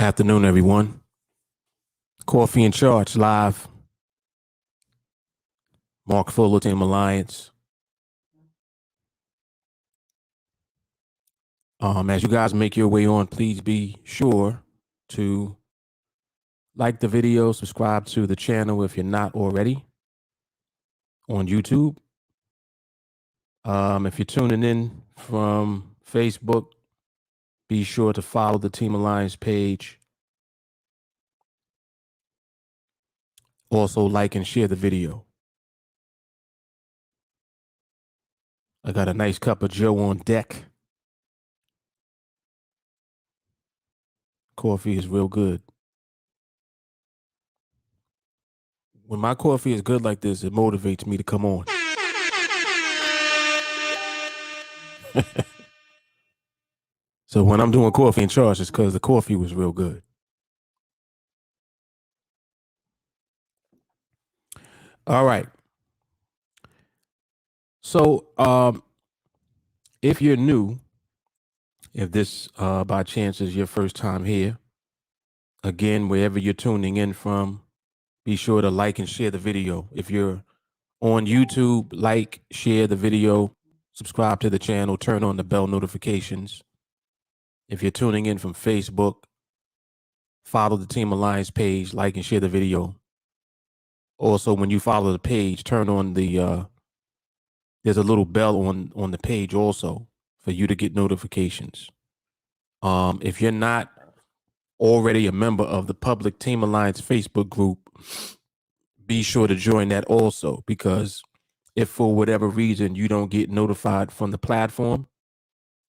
Afternoon, everyone. Coffee and Charts live. Mark Fuller, TeamAlliance. As you guys make your way on, please be sure to like the video, subscribe to the channel if you're not already on YouTube. If you're tuning in from Facebook, be sure to follow the TeamAlliance page. Also, like and share the video. I got a nice cup of Joe on deck. Coffee is real good. When my coffee is good like this, it motivates me to come on. So when I'm doing Coffee and Charts, it's because the coffee was real good. All right. So if you're new, if this by chance is your first time here, again, wherever you're tuning in from, be sure to like and share the video. If you're on YouTube, like, share the video, subscribe to the channel, turn on the bell notifications. If you're tuning in from Facebook, follow the TeamAlliance page, like and share the video. Also, when you follow the page, turn on the there's a little bell on the page also for you to get notifications. If you're not already a member of the public TeamAlliance Facebook group, be sure to join that also, because if for whatever reason you don't get notified from the platform,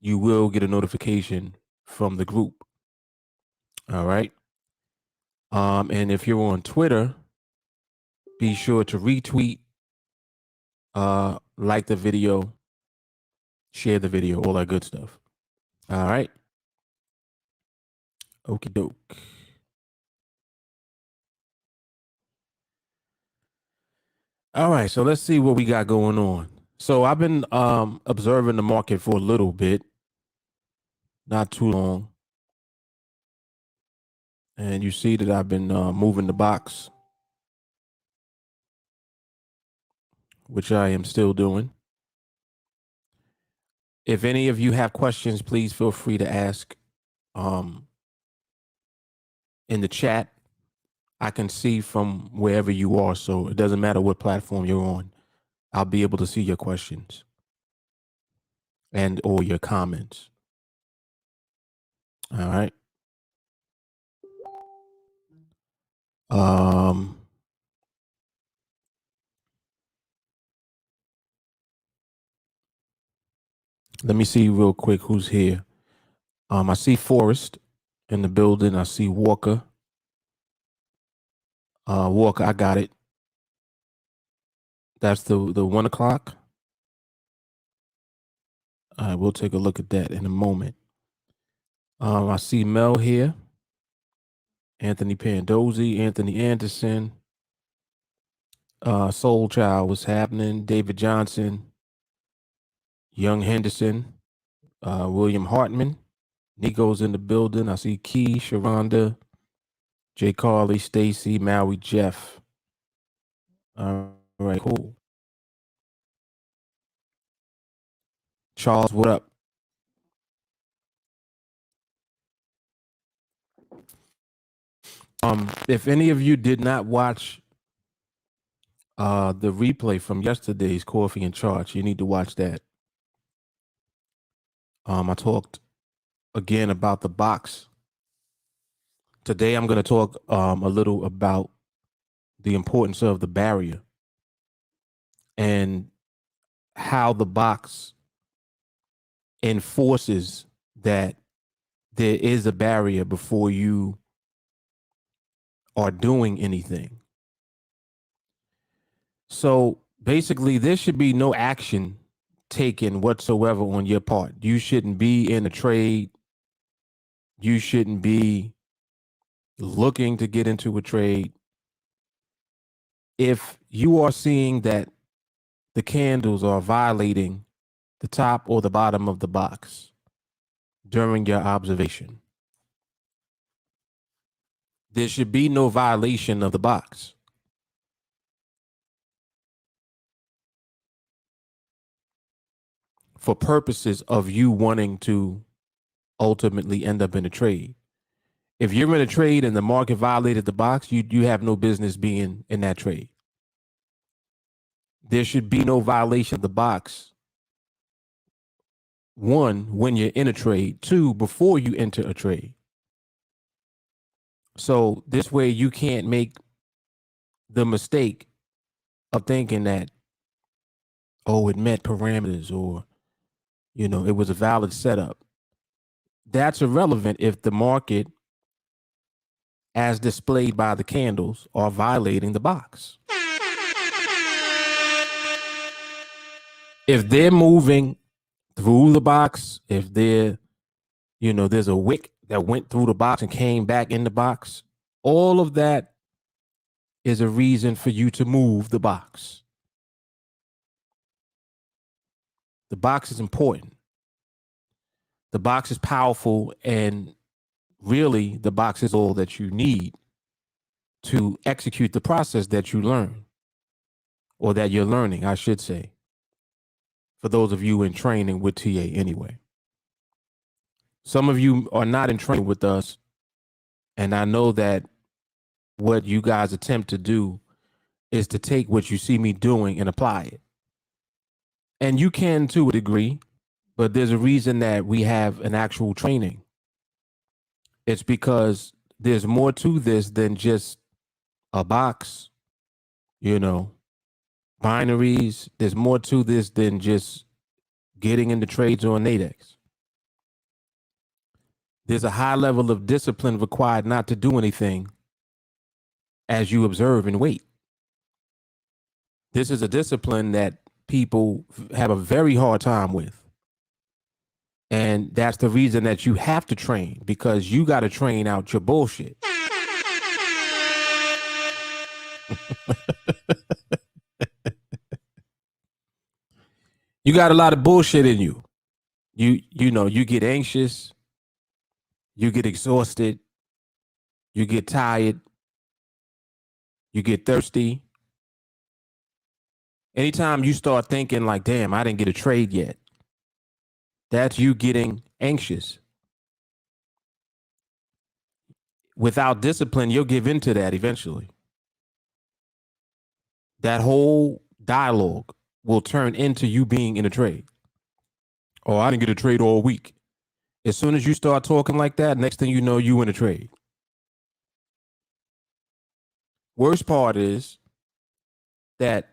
you will get a notification from the group. All right. And if you're on Twitter, be sure to retweet, like the video, share the video, all that good stuff. All right. Okie doke. All right. So let's see what we got going on. So I've been observing the market for a little bit, not too long. And you see that I've been moving the box, which I am still doing. If any of you have questions, please feel free to ask in the chat. I can see from wherever you are, so it doesn't matter what platform you're on. I'll be able to see your questions and or your comments. All right. Let me see real quick who's here. I see Forrest in the building. I see Walker. Walker, I got it. That's the 1 o'clock. All right, we'll take a look at that in a moment. I see Mel here. Anthony Pandozzi, Anthony Anderson, Soul Child, what's happening? David Johnson, Young Henderson, William Hartman, Nico's in the building. I see Key, Sharonda, Jay Carly, Stacy, Maui, Jeff. All right, cool. Charles, what up? If any of you did not watch the replay from yesterday's Coffee and Charts, you need to watch that. I talked again about the box. Today I'm going to talk a little about the importance of the barrier and how the box enforces that there is a barrier before you are doing anything. So basically, there should be no action taken whatsoever on your part. You shouldn't be in a trade. You shouldn't be looking to get into a trade. If you are seeing that the candles are violating the top or the bottom of the box during your observation, there should be no violation of the box. For purposes of you wanting to ultimately end up in a trade. If you're in a trade and the market violated the box, you have no business being in that trade. There should be no violation of the box. One, when you're in a trade. Two, before you enter a trade. So this way you can't make the mistake of thinking that, oh, it met parameters, or, you know, it was a valid setup. That's irrelevant if the market, as displayed by the candles, are violating the box. If they're moving through the box, if they're, you know, there's a wick that went through the box and came back in the box, all of that is a reason for you to move the box. The box is important. The box is powerful, and really the box is all that you need to execute the process that you learn, or that you're learning, I should say, for those of you in training with TA anyway. Some of you are not in training with us, and I know that what you guys attempt to do is to take what you see me doing and apply it. And you can to a degree, but there's a reason that we have an actual training. It's because there's more to this than just a box, binaries. There's more to this than just getting into trades on NADEX. There's a high level of discipline required not to do anything as you observe and wait. This is a discipline that people have a very hard time with. And that's the reason that you have to train, because you got to train out your bullshit. You got a lot of bullshit in you. You get anxious, you get exhausted, you get tired, you get thirsty. Anytime you start thinking like, damn, I didn't get a trade yet, that's you getting anxious. Without discipline, you'll give into that eventually. That whole dialogue will turn into you being in a trade. Oh, I didn't get a trade all week. As soon as you start talking like that, next thing you know, you in a trade. Worst part is that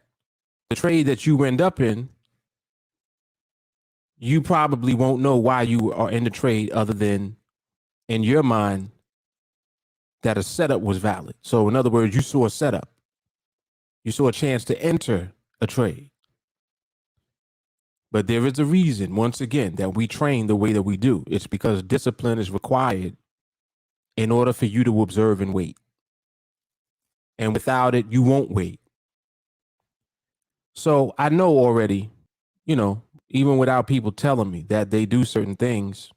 the trade that you end up in, you probably won't know why you are in the trade, other than in your mind that a setup was valid. So in other words, you saw a setup. You saw a chance to enter a trade. But there is a reason, once again, that we train the way that we do. It's because discipline is required in order for you to observe and wait. And without it, you won't wait. So I know already, even without people telling me, that they do certain things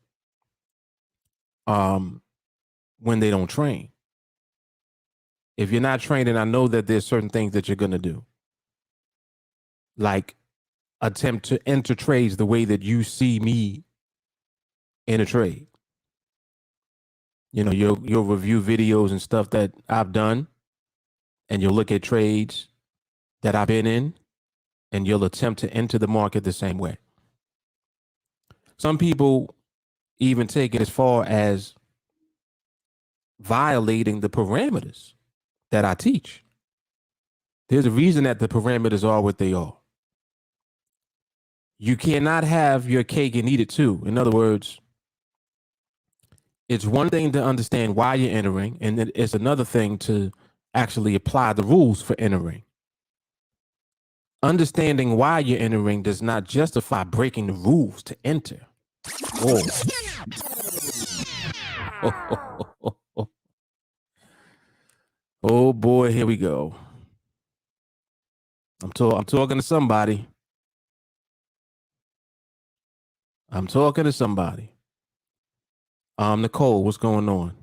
when they don't train. If you're not training, I know that there's certain things that you're going to do. Like attempt to enter trades the way that you see me in a trade. You'll review videos and stuff that I've done, and you'll look at trades that I've been in, and you'll attempt to enter the market the same way. Some people even take it as far as violating the parameters that I teach. There's a reason that the parameters are what they are. You cannot have your cake and eat it too. In other words, it's one thing to understand why you're entering, and it's another thing to actually apply the rules for entering. Understanding why you're entering does not justify breaking the rules to enter. Whoa. Oh boy, here we go. I'm talking to somebody. Nicole, what's going on?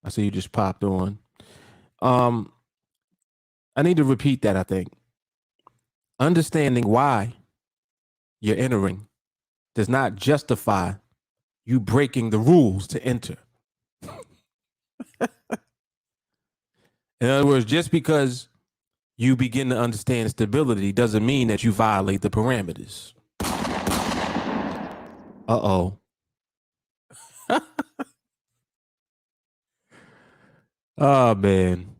I see you just popped on. I need to repeat that, I think. Understanding why you're entering does not justify you breaking the rules to enter. In other words, just because you begin to understand stability doesn't mean that you violate the parameters. Uh-oh. Oh, man.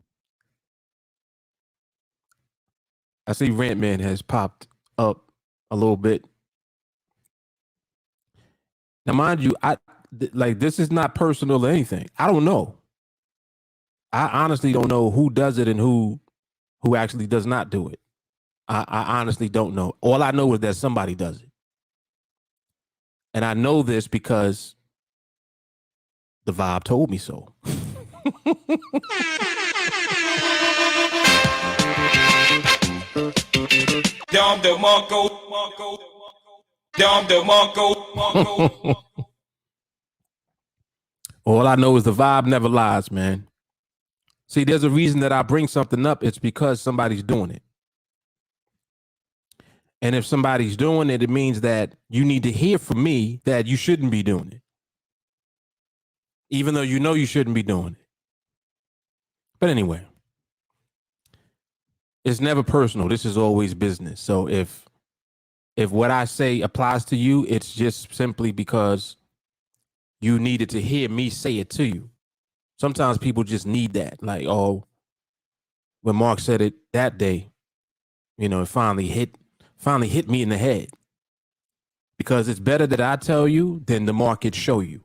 I see Rantman has popped up a little bit. Now, mind you, this is not personal or anything. I don't know. I honestly don't know who does it and who actually does not do it. I honestly don't know. All I know is that somebody does it. And I know this because the vibe told me so. Dom de Monco. Dom de Monco. All I know is the vibe never lies, man. See, there's a reason that I bring something up. It's because somebody's doing it. And if somebody's doing it, it means that you need to hear from me that you shouldn't be doing it, even though you know you shouldn't be doing it. But anyway, it's never personal. This is always business. So if what I say applies to you, it's just simply because you needed to hear me say it to you. Sometimes people just need that. Like, oh, when Mark said it that day, it finally hit me in the head. Because it's better that I tell you than the market show you.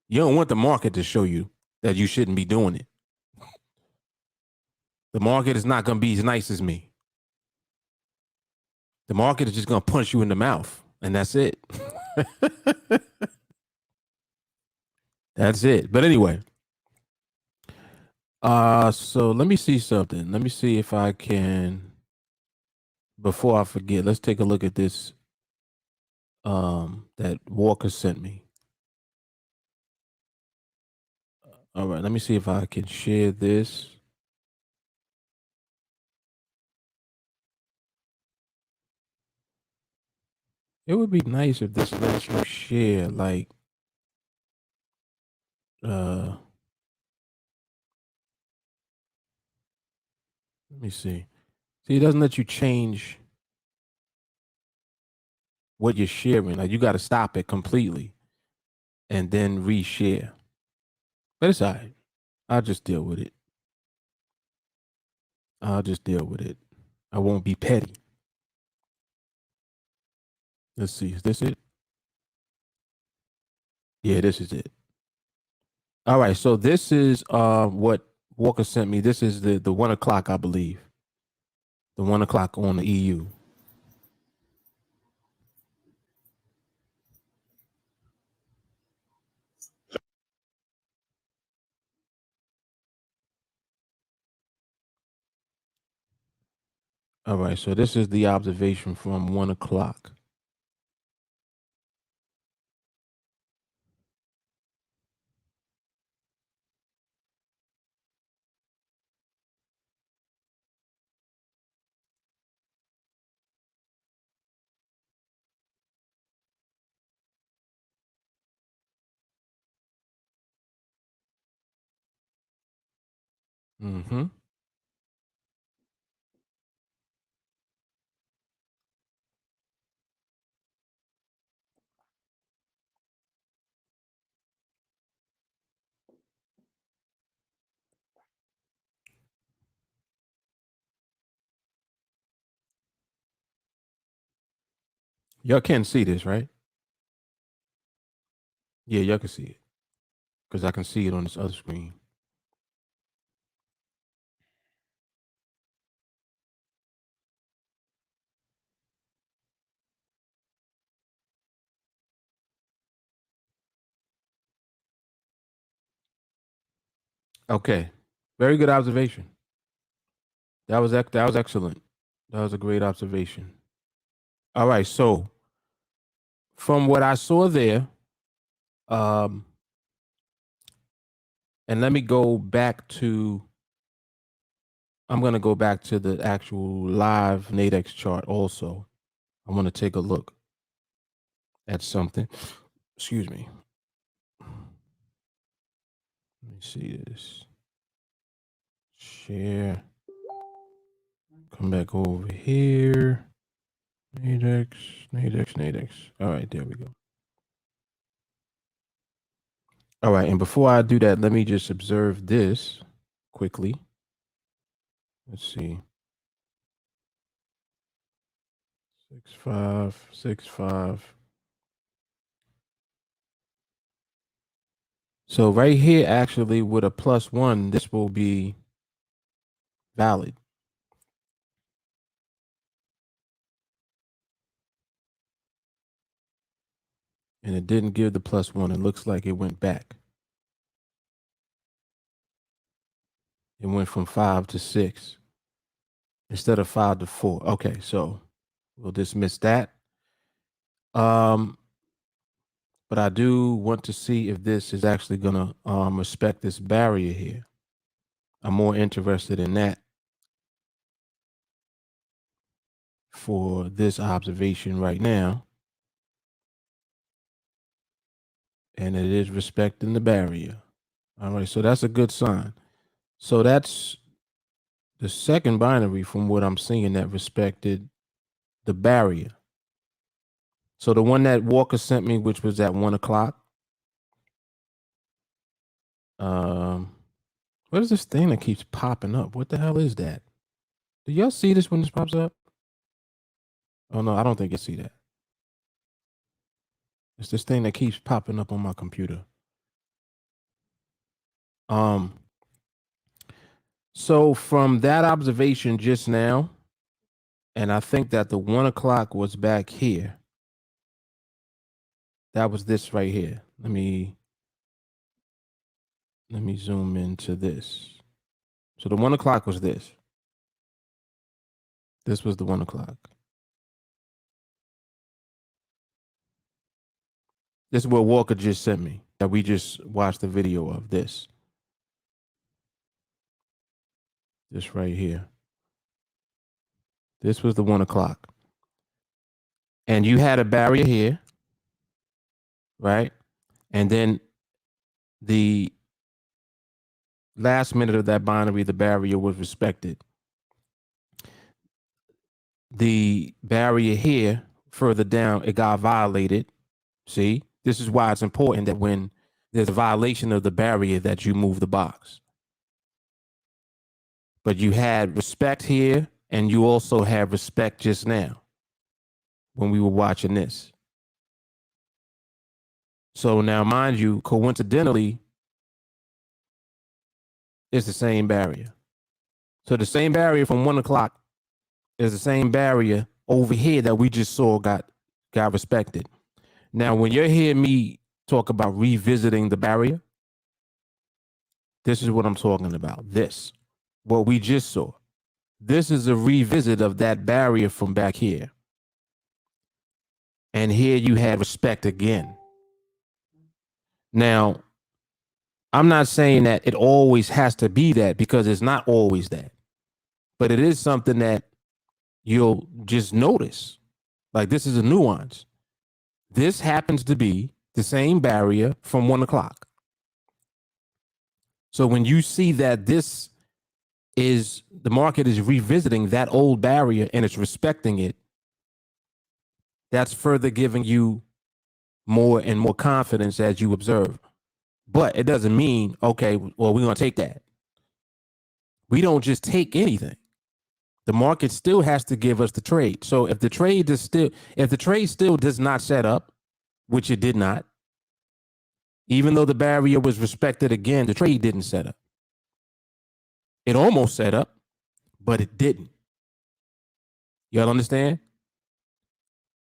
You don't want the market to show you that you shouldn't be doing it. The market is not going to be as nice as me. The market is just going to punch you in the mouth, and that's it. That's it. But anyway, so let me see something. Let me see if I can, before I forget, let's take a look at this that Walker sent me. All right, let me see if I can share this. It would be nice if this lets you share, like, let me see. See, it doesn't let you change what you're sharing. Like, you got to stop it completely and then reshare. But it's all right. I'll just deal with it. I won't be petty. Let's see. Is this it? Yeah, this is it. All right. So this is what Walker sent me. This is the 1 o'clock, I believe. The 1 o'clock on the EU. All right. So this is the observation from 1 o'clock. Mm-hmm. Y'all can see this, right? Yeah, y'all can see it because I can see it on this other screen. Okay. Very good observation. That was excellent. That was a great observation. All right. So from what I saw there, um, and let me go back to. I'm going to go back to the actual live NADEX chart. Also, I want to take a look at something. Excuse me. Let me see this. Share. Come back over here. NADEX. All right, there we go. All right, and before I do that, let me just observe this quickly. Let's see. 6565. So right here, actually, with a +1, this will be valid. And it didn't give the +1. It looks like it went back. It went from 5 to 6. instead of 5 to 4. Okay, so we'll dismiss that. But I do want to see if this is actually going to respect this barrier here. I'm more interested in that for this observation right now. And it is respecting the barrier. All right, so that's a good sign. So that's the second binary from what I'm seeing that respected the barrier. So the one that Walker sent me, which was at 1 o'clock. What is this thing that keeps popping up? What the hell is that? Do y'all see this when this pops up? Oh no, I don't think you see that. It's this thing that keeps popping up on my computer. So from that observation just now, and I think that the 1 o'clock was back here. That was this right here. Let me zoom into this. So the 1 o'clock was this. This was the 1 o'clock. This is what Walker just sent me that we just watched the video of this. This right here. This was the 1 o'clock. And you had a barrier here, right? And then the last minute of that binary, the barrier was respected. The barrier here, further down, it got violated. See, this is why it's important that when there's a violation of the barrier that you move the box. But you had respect here, and you also had respect just now when we were watching this. So now, mind you, coincidentally, it's the same barrier. So the same barrier from 1 o'clock is the same barrier over here that we just saw got respected. Now, when you hear me talk about revisiting the barrier, this is what I'm talking about. This, what we just saw. This is a revisit of that barrier from back here. And here you had respect again. Now, I'm not saying that it always has to be that, because it's not always that. But it is something that you'll just notice. Like, this is a nuance. This happens to be the same barrier from 1 o'clock. So when you see that this is, the market is revisiting that old barrier and it's respecting it, that's further giving you more and more confidence as you observe. But it doesn't mean, okay, well, we're going to take that. We don't just take anything. The market still has to give us the trade. So if the trade still does not set up, which it did not, even though the barrier was respected again, the trade didn't set up. It almost set up, but it didn't. Y'all understand?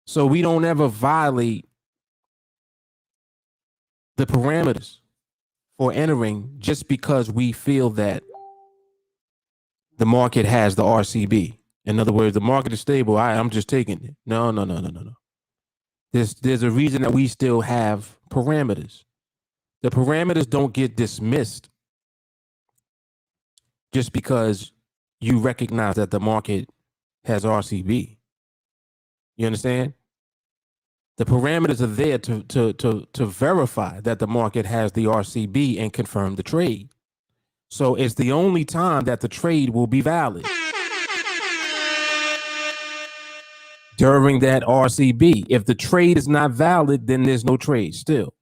So we don't ever violate the parameters for entering just because we feel that the market has the RCB. In other words, the market is stable. I'm just taking it. No. There's a reason that we still have parameters. The parameters don't get dismissed just because you recognize that the market has RCB. You understand? The parameters are there to verify that the market has the RCB and confirm the trade. So it's the only time that the trade will be valid. During that RCB. If the trade is not valid, then there's no trade still.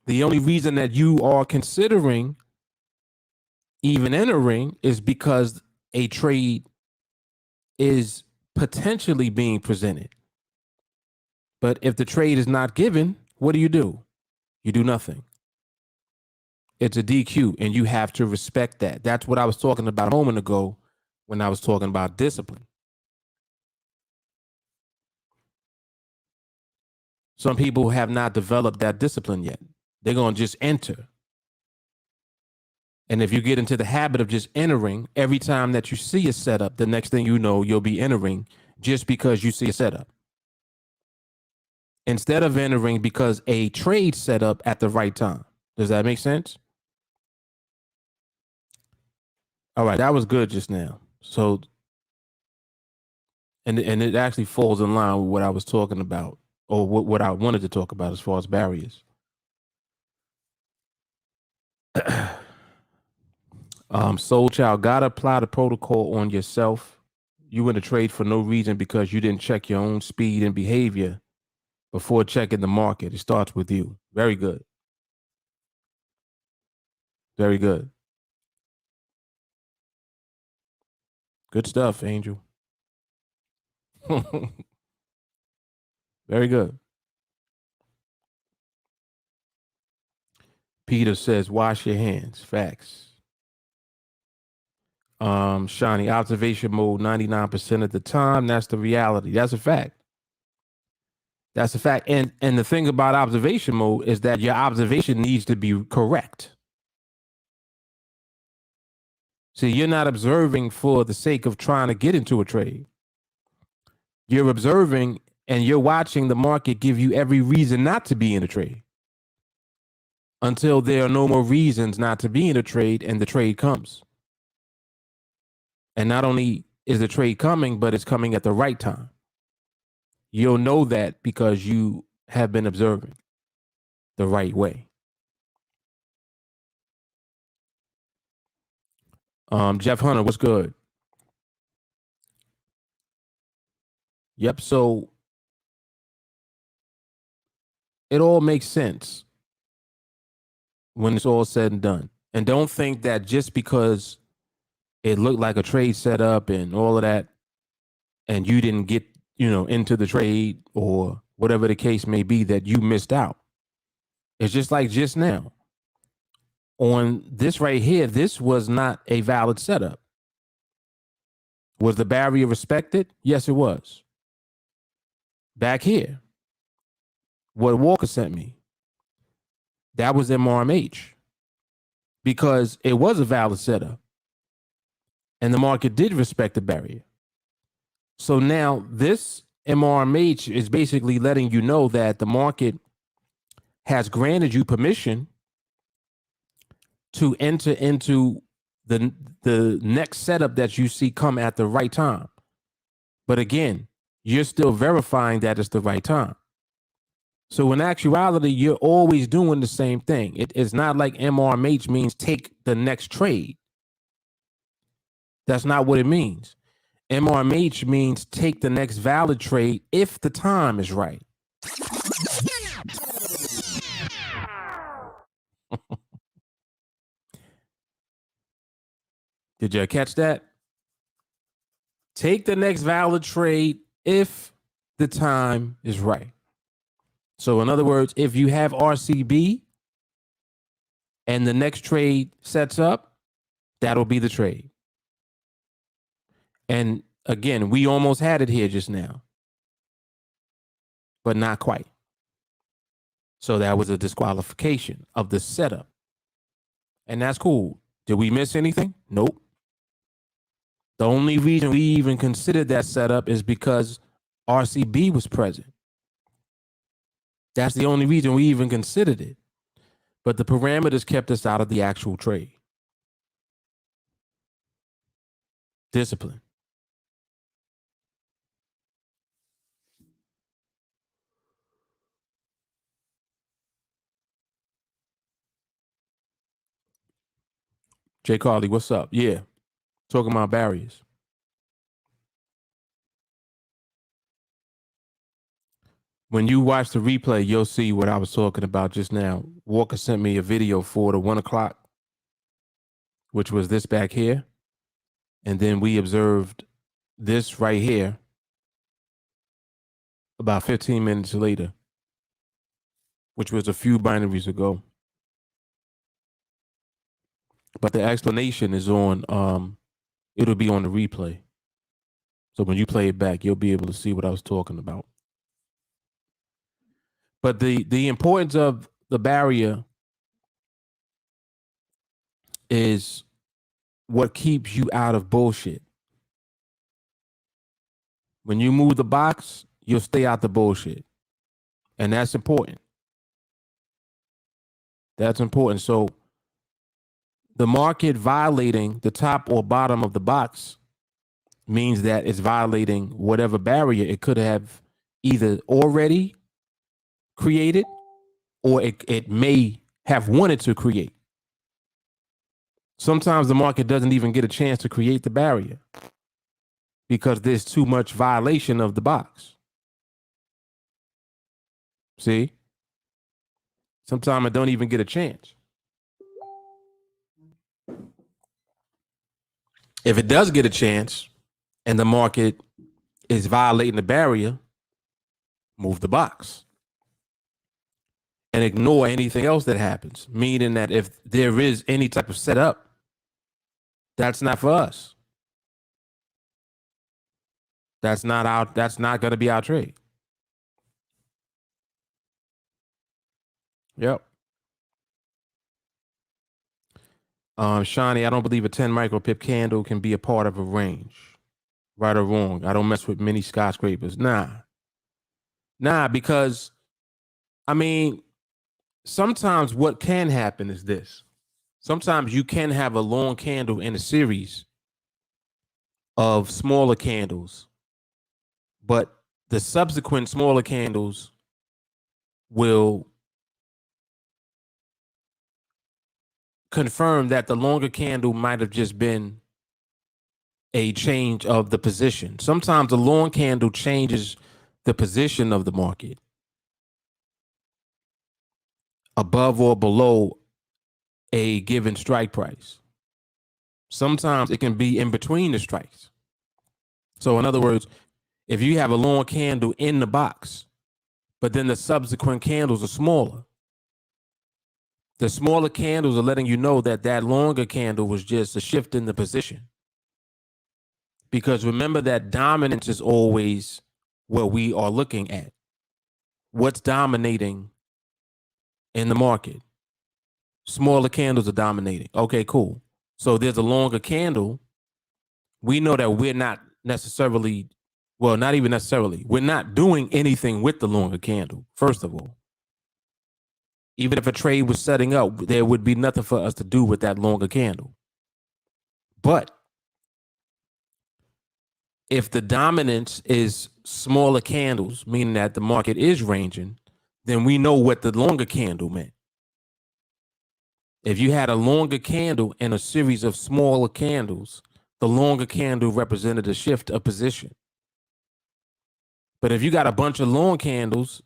The only reason that you are considering even entering is because a trade is potentially being presented. But if the trade is not given, what do? You do nothing. It's a DQ, and you have to respect that. That's what I was talking about a moment ago when I was talking about discipline. Some people have not developed that discipline yet. They're going to just enter. And if you get into the habit of just entering every time that you see a setup, the next thing you know, you'll be entering just because you see a setup. Instead of entering because a trade set up at the right time. Does that make sense? All right, that was good just now. So, and it actually falls in line with what I was talking about, or what I wanted to talk about as far as barriers. Soul Child, gotta apply the protocol on yourself. You in a trade for no reason because you didn't check your own speed and behavior before checking the market. It starts with you. Very good. Very good. Good stuff, Angel. Very good. Peter says, wash your hands. Facts. Shiny, observation mode 99% of the time. That's the reality. That's a fact. That's a fact. And the thing about observation mode is that your observation needs to be correct. See, you're not observing for the sake of trying to get into a trade. You're observing and you're watching the market give you every reason not to be in a trade until there are no more reasons not to be in a trade and the trade comes. And not only is the trade coming, but it's coming at the right time. You'll know that because you have been observing the right way. Jeff Hunter, what's good? Yep. So it all makes sense when it's all said and done. And don't think that just because it looked like a trade setup and all of that, and you didn't get, into the trade or whatever the case may be, that you missed out. It's just like just now. On this right here, this was not a valid setup. Was the barrier respected? Yes, it was. Back here, what Walker sent me, that was MRMH because it was a valid setup and the market did respect the barrier. So now this MRMH is basically letting you know that the market has granted you permission to enter into the next setup that you see come at the right time. But again, you're still verifying that it's the right time. So in actuality, you're always doing the same thing. It's not like MRMH means take the next trade. That's not what it means. MRMH means take the next valid trade if the time is right. Did you catch that? Take the next valid trade if the time is right. So in other words, if you have RCB and the next trade sets up, that'll be the trade. And again, we almost had it here just now, but not quite. So that was a disqualification of the setup. And that's cool. Did we miss anything? Nope. The only reason we even considered that setup is because RCB was present. That's the only reason we even considered it. But the parameters kept us out of the actual trade. Discipline. Jay Carly, what's up? Yeah, talking about barriers. When you watch the replay, you'll see what I was talking about just now. Walker sent me a video for the 1 o'clock, which was this back here. And then we observed this right here about 15 minutes later, which was a few binaries ago. But the explanation is on, it'll be on the replay. So when you play it back, you'll be able to see what I was talking about. But the importance of the barrier is what keeps you out of bullshit. When you move the box, you'll stay out the bullshit. And that's important. That's important. So the market violating the top or bottom of the box means that it's violating whatever barrier it could have either already created or it may have wanted to create. Sometimes the market doesn't even get a chance to create the barrier because there's too much violation of the box. See? Sometimes it don't even get a chance. If it does get a chance and the market is violating the barrier, move the box and ignore anything else that happens. Meaning that if there is any type of setup, that's not for us. That's not going to be our trade. Yep. Shawnee, I don't believe a 10 micro pip candle can be a part of a range. Right or wrong. I don't mess with many skyscrapers. Nah, because I mean, sometimes what can happen is this. Sometimes you can have a long candle in a series of smaller candles, but the subsequent smaller candles will confirm that the longer candle might have just been a change of the position. Sometimes a long candle changes the position of the market above or below a given strike price. Sometimes it can be in between the strikes. So in other words, if you have a long candle in the box, but then the subsequent candles are smaller, the smaller candles are letting you know that that longer candle was just a shift in the position. Because remember that dominance is always what we are looking at. What's dominating in the market? Smaller candles are dominating. Okay, cool. So there's a longer candle. We know that we're not necessarily, well, not even necessarily, we're not doing anything with the longer candle, first of all. Even if a trade was setting up, there would be nothing for us to do with that longer candle. But if the dominance is smaller candles, meaning that the market is ranging, then we know what the longer candle meant. If you had a longer candle and a series of smaller candles, the longer candle represented a shift of position. But if you got a bunch of long candles,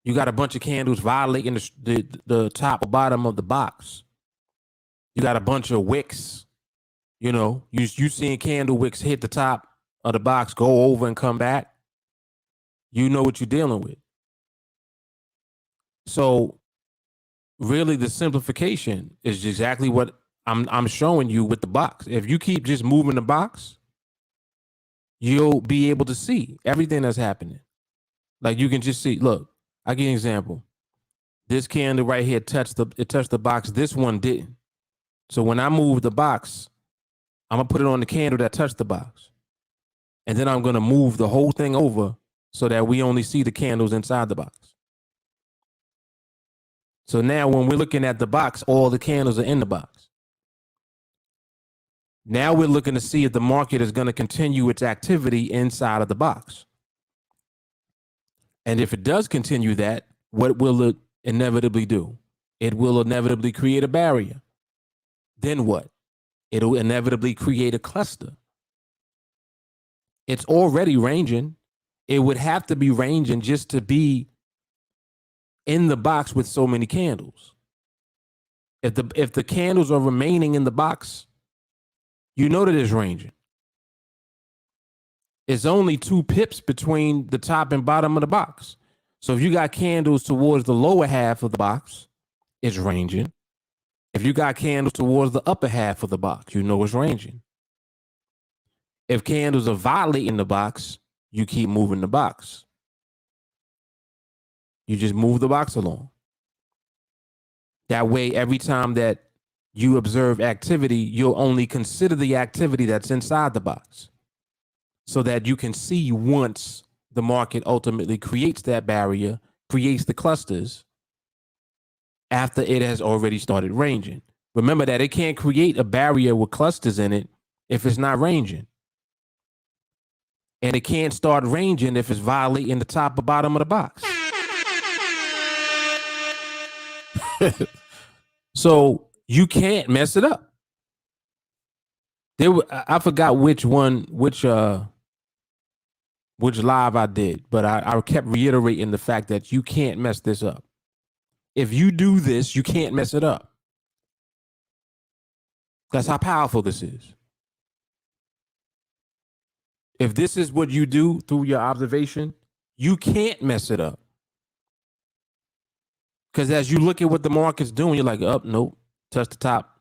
you got a bunch of candles violating the top or bottom of the box. You got a bunch of wicks. You know, you seeing candle wicks hit the top of the box, go over and come back. You know what you're dealing with. So really the simplification is exactly what I'm showing you with the box. If you keep just moving the box, you'll be able to see everything that's happening. Like you can just see, look, I'll give you an example. This candle right here touched the box. This one didn't. So when I move the box, I'm gonna put it on the candle that touched the box. And then I'm gonna move the whole thing over so that we only see the candles inside the box. So now when we're looking at the box, all the candles are in the box. Now we're looking to see if the market is going to continue its activity inside of the box. And if it does continue that, what will it inevitably do? It will inevitably create a barrier. Then what? It'll inevitably create a cluster. It's already ranging. It would have to be ranging just to be in the box with so many candles. If the candles are remaining in the box, you know that it's ranging. It's only 2 pips between the top and bottom of the box. So if you got candles towards the lower half of the box, it's ranging. If you got candles towards the upper half of the box, you know it's ranging. If candles are violating the box, you keep moving the box. You just move the box along. That way, every time that you observe activity, you'll only consider the activity that's inside the box so that you can see once the market ultimately creates that barrier, creates the clusters after it has already started ranging. Remember that it can't create a barrier with clusters in it if it's not ranging. And it can't start ranging if it's violating the top or bottom of the box. So you can't mess it up. I forgot which live I did, but I kept reiterating the fact that you can't mess this up. If you do this, you can't mess it up. That's how powerful this is. If this is what you do through your observation, you can't mess it up. Because as you look at what the market's doing, you're like, oh, nope, touch the top.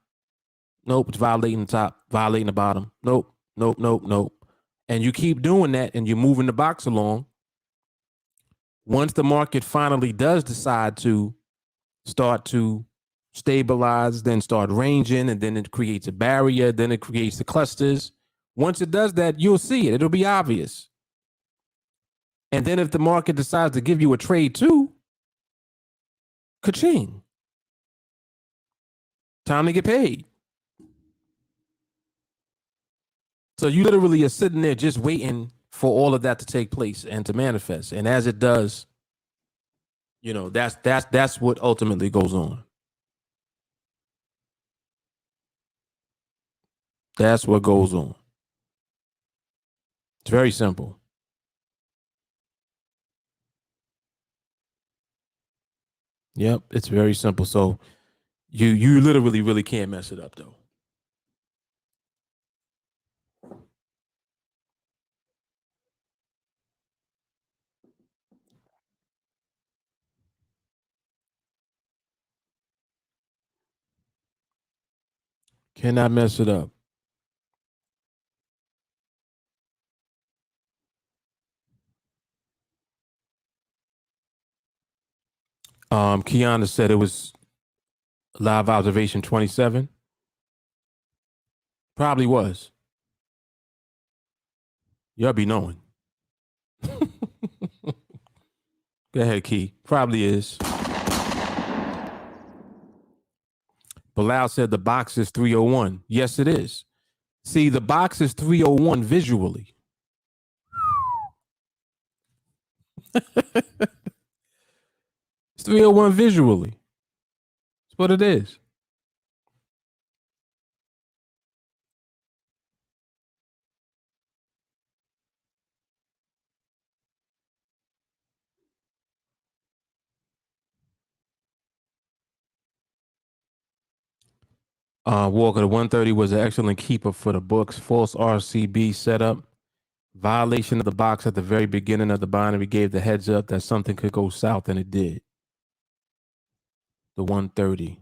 Nope, it's violating the top, violating the bottom. Nope, nope, nope, nope. And you keep doing that and you're moving the box along. Once the market finally does decide to start to stabilize, then start ranging, and then it creates a barrier, then it creates the clusters. Once it does that, you'll see it. It'll be obvious. And then if the market decides to give you a trade too, ka-ching. Time to get paid. So you literally are sitting there just waiting for all of that to take place and to manifest. And as it does, you know, that's what ultimately goes on. That's what goes on. It's very simple. Yep, it's very simple. So you literally really can't mess it up though. Cannot mess it up. Kiana said it was live observation 27. Probably was. You'll be knowing. Go ahead, Key. Probably is. Bilal said the box is 301. Yes, it is. See, the box is 301 visually. It's 301 visually. That's what it is. Walker, the 130 was an excellent keeper for the books. False RCB setup. Violation of the box at the very beginning of the binary gave the heads up that something could go south, and it did. The 130.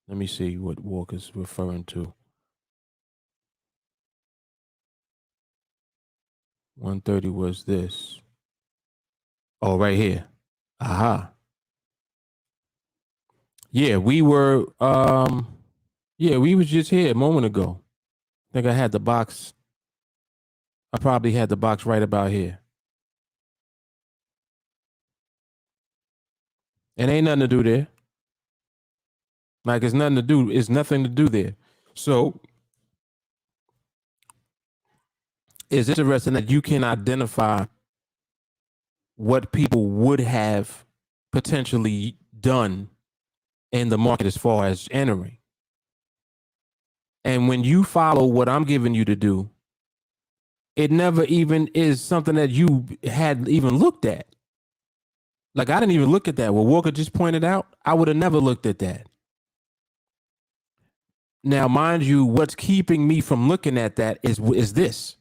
Let me see what Walker's referring to. 130 was this. Oh, right here. Aha. Yeah, we were we was just here a moment ago. I think I had the box. I probably had the box right about here. And ain't nothing to do there. Like it's nothing to do. It's nothing to do there. So it's interesting that you can identify what people would have potentially done in the market as far as entering. And when you follow what I'm giving you to do, it never even is something that you had even looked at. Like I didn't even look at that. What Walker just pointed out, I would have never looked at that. Now, mind you, what's keeping me from looking at that is this,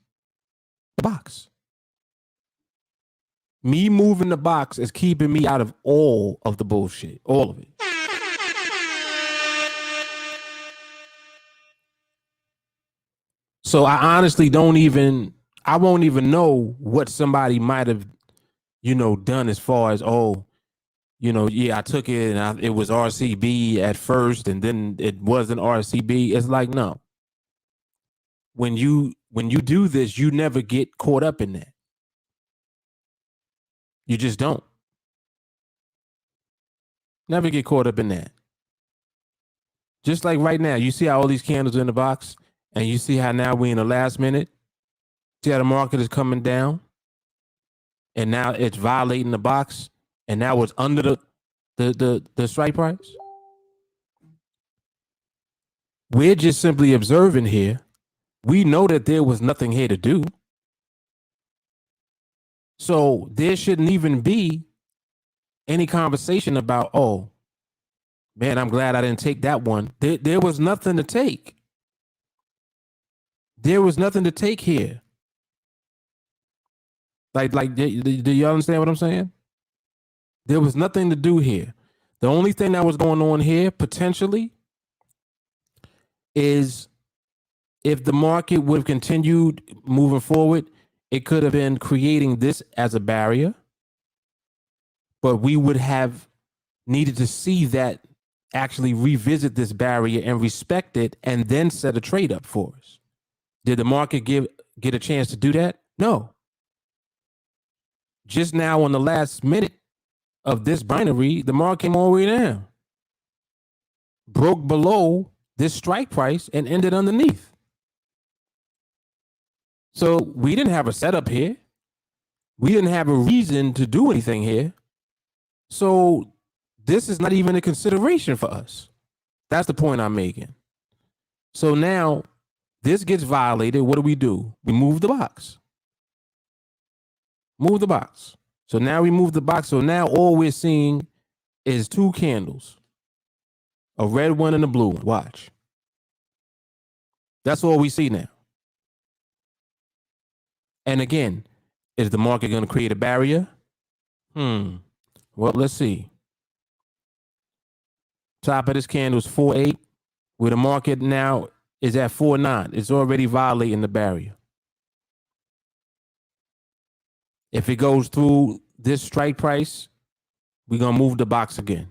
the box. Me moving the box is keeping me out of all of the bullshit, all of it. So I honestly I won't even know what somebody might have, done as far as, yeah, I took it and it was RCB at first, and then it wasn't RCB. It's like, no. When you do this, you never get caught up in that. You just don't. Never get caught up in that. Just like right now, you see how all these candles are in the box, and you see how now we're in the last minute. See how the market is coming down, and now it's violating the box, and now it's under the strike price. We're just simply observing here. We know that there was nothing here to do. So there shouldn't even be any conversation about, oh, man, I'm glad I didn't take that one. There was nothing to take. There was nothing to take here. Like, do you understand what I'm saying? There was nothing to do here. The only thing that was going on here potentially is if the market would have continued moving forward, it could have been creating this as a barrier, but we would have needed to see that actually revisit this barrier and respect it and then set a trade up for us. Did the market get a chance to do that? No. Just now on the last minute of this binary, the market came all the way down, broke below this strike price and ended underneath. So we didn't have a setup here. We didn't have a reason to do anything here. So this is not even a consideration for us. That's the point I'm making. So now this gets violated. What do? We move the box. Move the box. So now we move the box. So now all we're seeing is two candles, a red one and a blue one. Watch. That's all we see now. And again, is the market going to create a barrier? Well, let's see. Top of this candle is 4.8, where the market now is at 4.9. It's already violating the barrier. If it goes through this strike price, we're going to move the box again.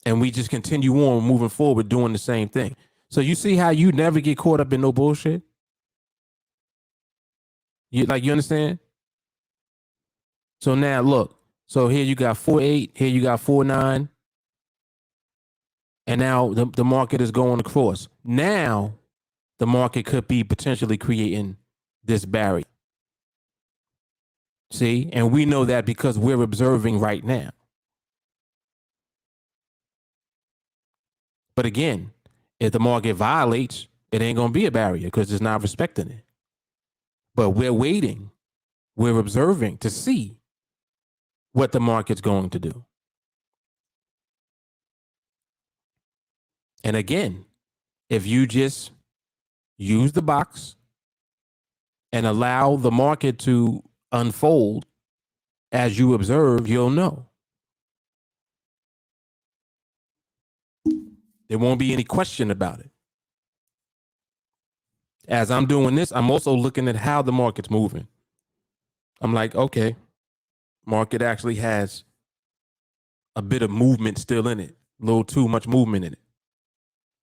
And we just continue on moving forward doing the same thing. So you see how you never get caught up in no bullshit? You understand? So now look. So here you got 4.8, here you got 4.9. And now the market is going across. Now the market could be potentially creating this barrier. See? And we know that because we're observing right now. But again, if the market violates, it ain't going to be a barrier because it's not respecting it. But we're waiting. We're observing to see what the market's going to do. And again, if you just use the box and allow the market to unfold as you observe, you'll know. There won't be any question about it. As I'm doing this, I'm also looking at how the market's moving. I'm like, okay, market actually has a bit of movement still in it, a little too much movement in it.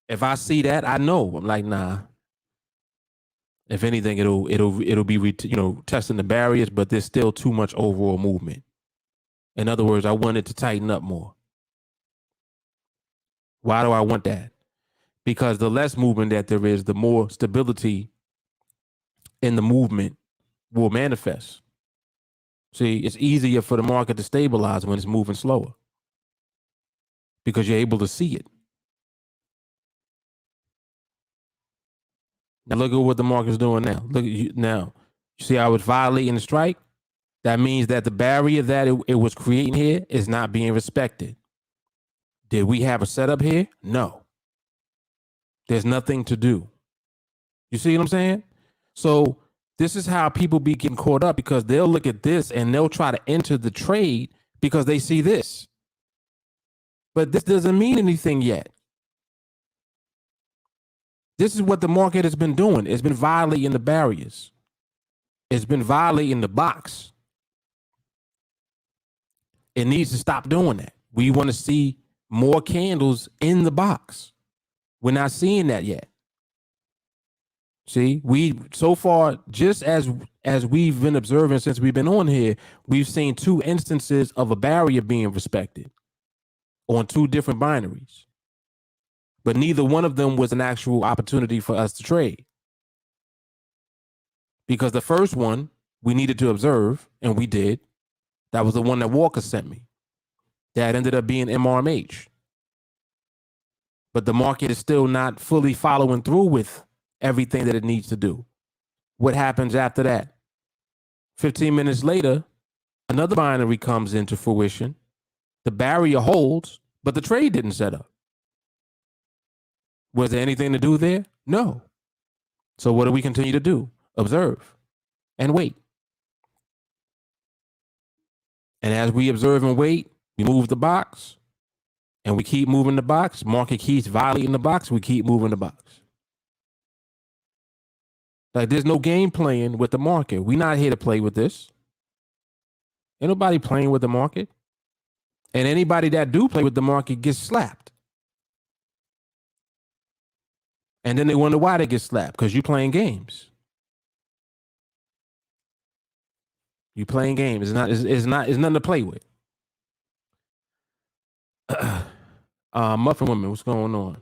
If I see that, I know. I'm like, nah. If anything, it'll be testing the barriers, but there's still too much overall movement. In other words, I want it to tighten up more. Why do I want that? Because the less movement that there is, the more stability in the movement will manifest. See, it's easier for the market to stabilize when it's moving slower because you're able to see it. Now look at what the market's doing now. Look at now. You see how it's violating the strike? That means that the barrier that it was creating here is not being respected. Did we have a setup here? No. There's nothing to do. You see what I'm saying? So this is how people be getting caught up because they'll look at this and they'll try to enter the trade because they see this. But this doesn't mean anything yet. This is what the market has been doing. It's been violating the barriers. It's been violating the box. It needs to stop doing that. We want to see more candles in the box. We're not seeing that yet. See, we so far, just as we've been observing since we've been on here, we've seen 2 instances of a barrier being respected on 2 different binaries. But neither one of them was an actual opportunity for us to trade. Because the first one we needed to observe, and we did. That was the one that Walker sent me. That ended up being MRMH. But the market is still not fully following through with everything that it needs to do. What happens after that? 15 minutes later, another binary comes into fruition. The barrier holds, but the trade didn't set up. Was there anything to do there? No. So what do we continue to do? Observe and wait. And as we observe and wait, we move the box and we keep moving the box. Market keeps violating the box. We keep moving the box. Like there's no game playing with the market. We're not here to play with this. Ain't nobody playing with the market. And anybody that do play with the market gets slapped. And then they wonder why they get slapped, because you're playing games. You playing games. It's nothing to play with. Muffin Woman, what's going on?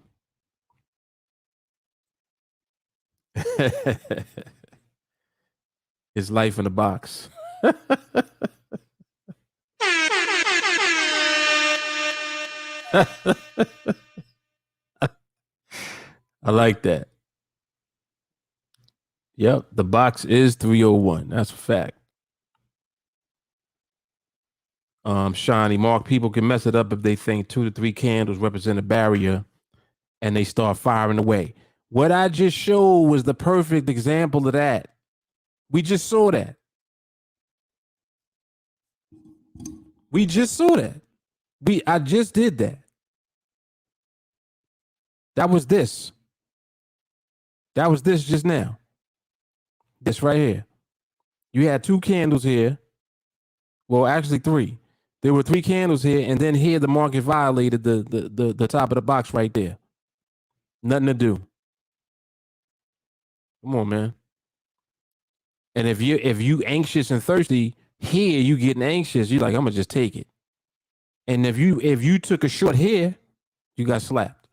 It's life in the box. I like that. Yep, the box is 301. That's a fact. Shiny Mark, people can mess it up if they think 2 to 3 candles represent a barrier and they start firing away. What I just showed was the perfect example of that. We just saw that. We just saw that. I just did that. That was this. That was this just now. This right here. You had 2 candles here. Well, actually 3. There were 3 candles here, and then here the market violated the top of the box right there. Nothing to do. Come on, man. And if you anxious and thirsty, here you getting anxious, you're like, I'm gonna just take it. And if you took a short here, you got slapped.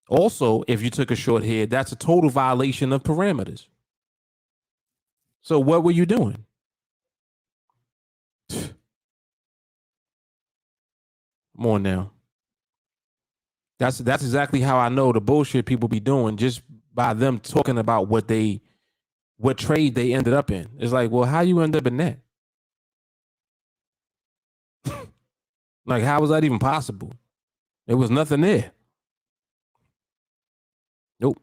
Also, if you took a short here, that's a total violation of parameters. So what were you doing? Come on now. That's exactly how I know the bullshit people be doing, just by them talking about what trade they ended up in. It's like, well, how you end up in that? Like, how was that even possible? There was nothing there. Nope.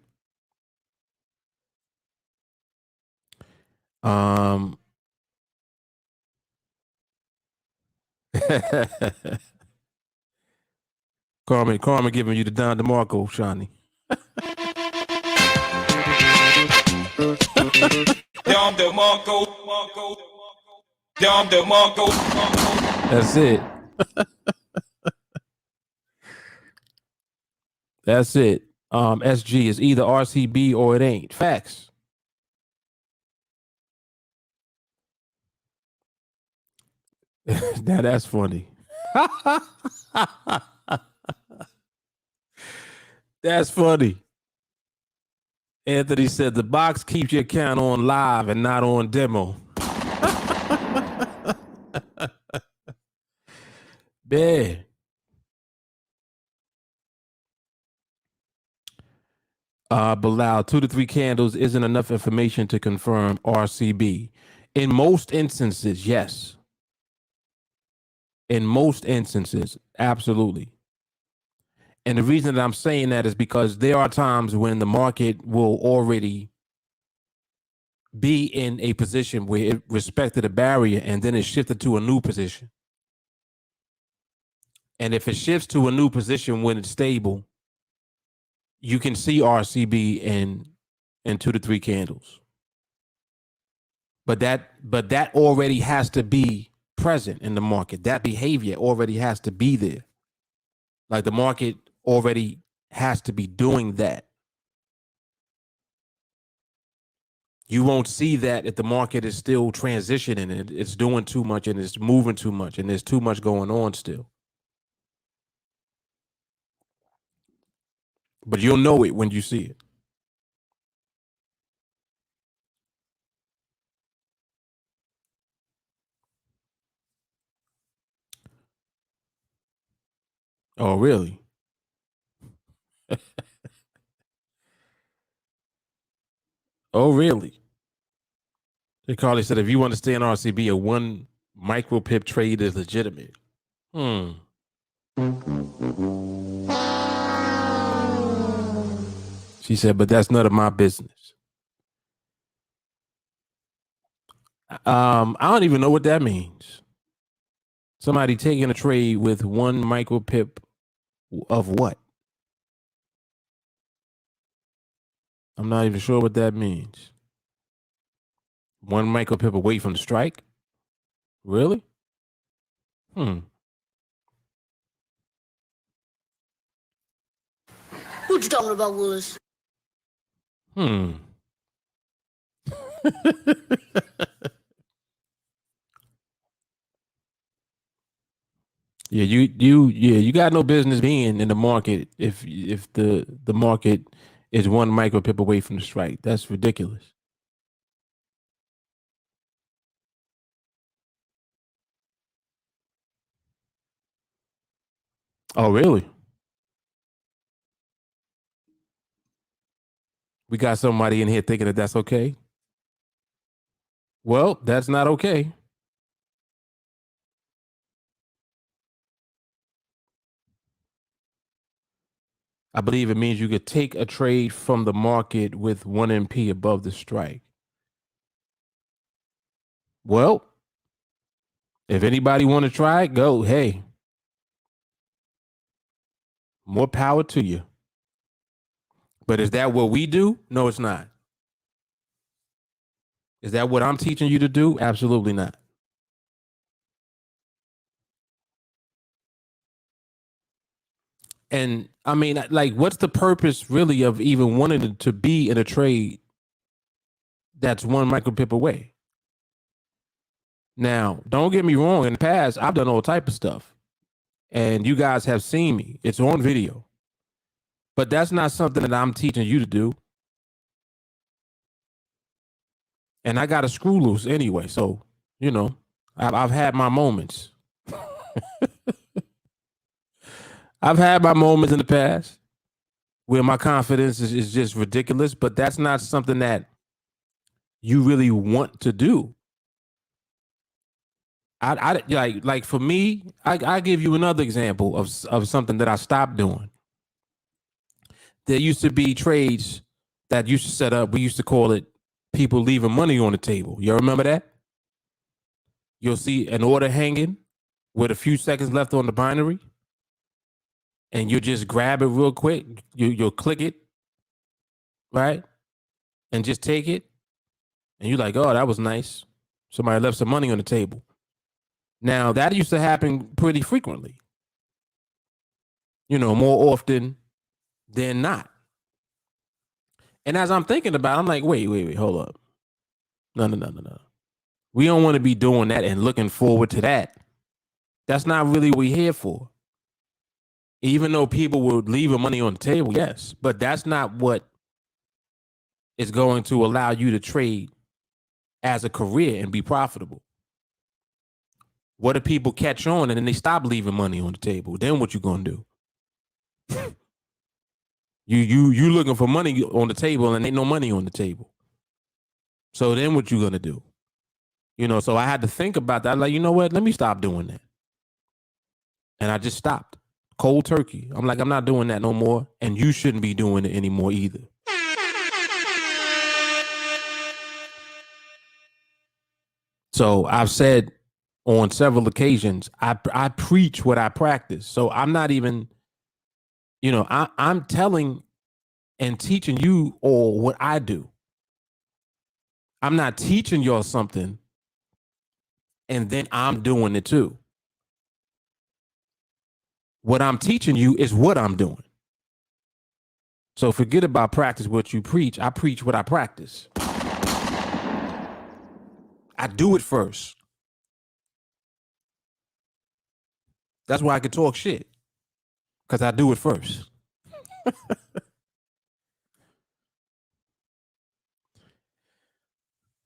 Carmen giving you the Don DeMarco, Shawnee. Dom DeMarco. Dom DeMarco. That's it. That's it. SG is either RCB or it ain't. Facts. Now that's funny. That's funny. Anthony said the box keeps your account on live and not on demo. Man. Bilal, 2 to 3 candles isn't enough information to confirm RCB. In most instances, yes. In most instances, absolutely. And the reason that I'm saying that is because there are times when the market will already be in a position where it respected a barrier and then it shifted to a new position. And if it shifts to a new position when it's stable, you can see RCB in 2 to 3 candles. But that already has to be present in the market. That behavior already has to be there. Like the market already has to be doing that. You won't see that if the market is still transitioning. It's doing too much and it's moving too much and there's too much going on still. But you'll know it when you see it. Oh, really? Oh, really? Carly said if you want to stay in RCB, a one micro pip trade is legitimate. She said, but that's none of my business. I don't even know what that means. Somebody taking a trade with one micro pip of what? I'm not even sure what that means. One micro pip away from the strike? Really? What you talking about, Willis? Yeah, you got no business being in the market if the market is one micro pip away from the strike. That's ridiculous. Oh, really? We got somebody in here thinking that that's okay. Well, that's not okay. I believe it means you could take a trade from the market with one MP above the strike. Well, if anybody want to try it, go. Hey, more power to you. But is that what we do? No, it's not. Is that what I'm teaching you to do? Absolutely not. And I mean, like, what's the purpose really of even wanting to be in a trade that's one micro pip away? Now, don't get me wrong. In the past, I've done all type of stuff, and you guys have seen me. It's on video. But that's not something that I'm teaching you to do. And I got a screw loose anyway. So, I've had my moments. I've had my moments in the past where my confidence is just ridiculous, but that's not something that you really want to do. I like for me, I give you another example of something that I stopped doing. There used to be trades that used to set up. We used to call it people leaving money on the table. You remember that? You'll see an order hanging with a few seconds left on the binary, and you just grab it real quick. You'll click it, right, and just take it, and you're like, oh, that was nice. Somebody left some money on the table. Now that used to happen pretty frequently. More often than not. And as I'm thinking about it, I'm like, wait, hold up. No. We don't want to be doing that and looking forward to that. That's not really what we're here for. Even though people would leave money on the table, yes, but that's not what is going to allow you to trade as a career and be profitable. What if people catch on and then they stop leaving money on the table? Then what you gonna do? You looking for money on the table and ain't no money on the table. So then what you gonna do? So I had to think about that. Like, you know what? Let me stop doing that. And I just stopped. Cold turkey. I'm like, I'm not doing that no more. And you shouldn't be doing it anymore either. So I've said on several occasions, I preach what I practice. So I'm not even, I'm telling and teaching you all what I do. I'm not teaching y'all something and then I'm doing it too. What I'm teaching you is what I'm doing. So forget about practice what you preach. I preach what I practice. I do it first. That's why I can talk shit, because I do it first.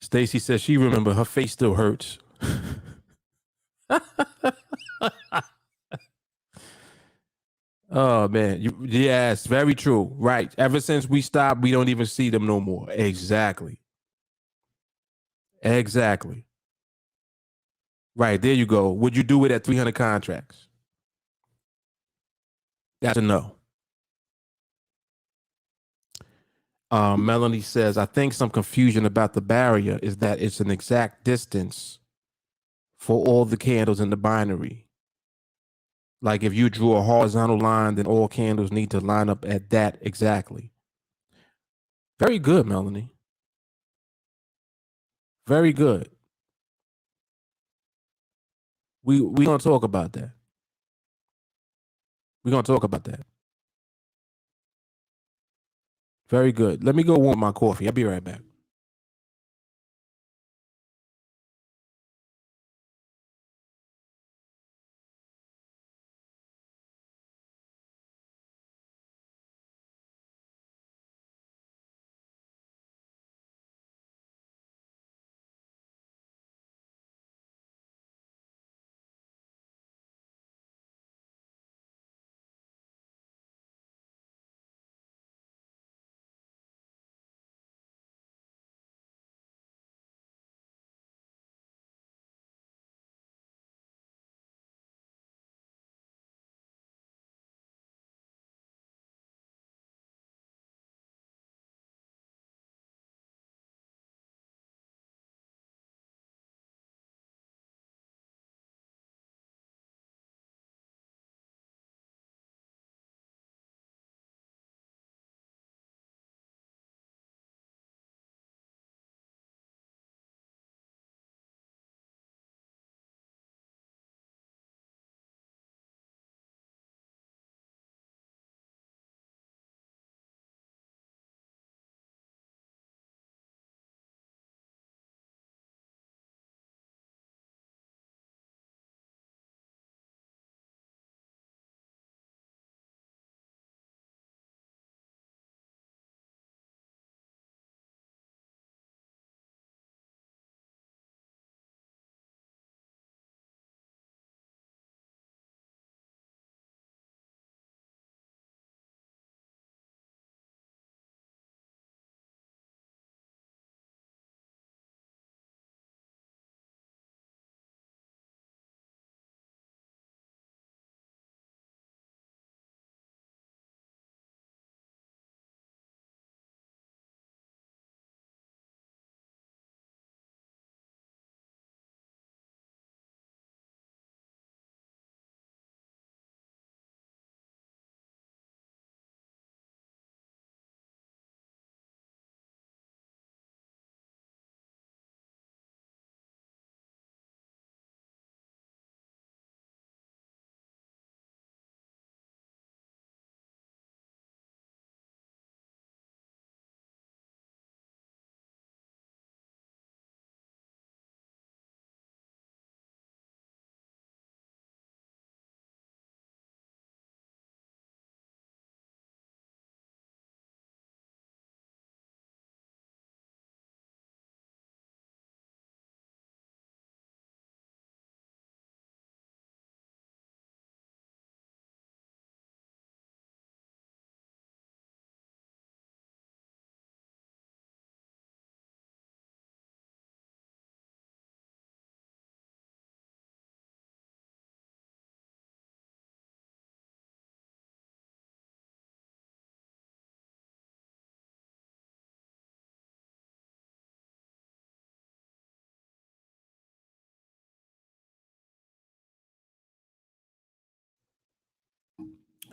Stacy says she remember her face still hurts. Oh man, yes, very true. Right. Ever since we stopped, we don't even see them no more. Exactly. Exactly. Right. There you go. Would you do it at 300 contracts? That's a no. Melanie says, I think some confusion about the barrier is that it's an exact distance for all the candles in the binary. Like if you drew a horizontal line, then all candles need to line up at that exactly. Very good, Melanie. Very good. We gonna talk about that. We're gonna talk about that. Very good. Let me go warm my coffee. I'll be right back.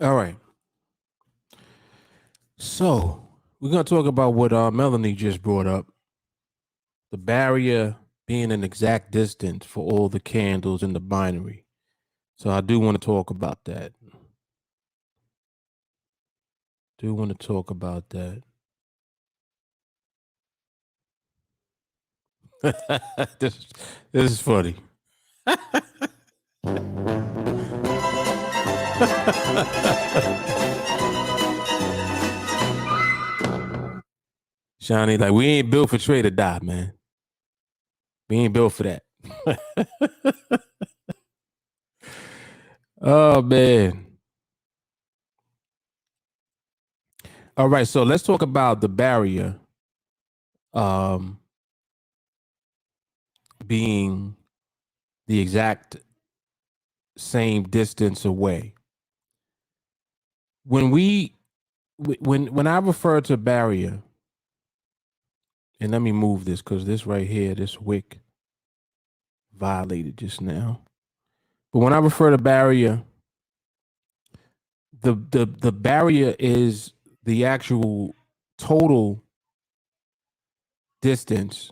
All right. So we're gonna talk about what Melanie just brought up. the barrier being an exact distance for all the candles in the binary. So I do want to talk about that. this is funny. Shawnee, like, we ain't built for trade or die, man. We ain't built for that. Oh, man. All right, so let's talk about the barrier being the exact same distance away. When I refer to barrier, and let me move this because this right here, this wick violated just now. But when I refer to barrier, the barrier is the actual total distance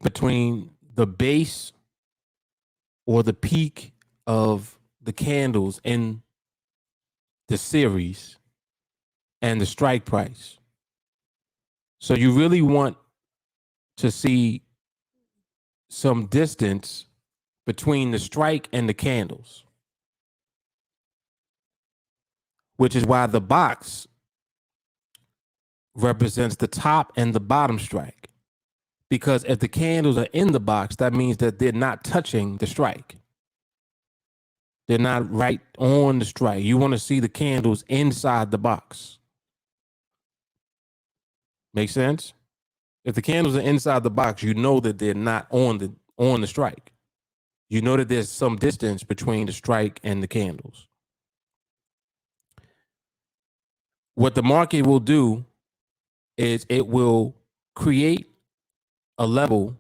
between the base or the peak of the candles in the series and the strike price. So you really want to see some distance between the strike and the candles, which is why the box represents the top and the bottom strike. Because if the candles are in the box, that means that they're not touching the strike. They're not right on the strike. You want to see the candles inside the box. Make sense? If the candles are inside the box, you know that they're not on the strike. You know that there's some distance between the strike and the candles. What the market will do is it will create a level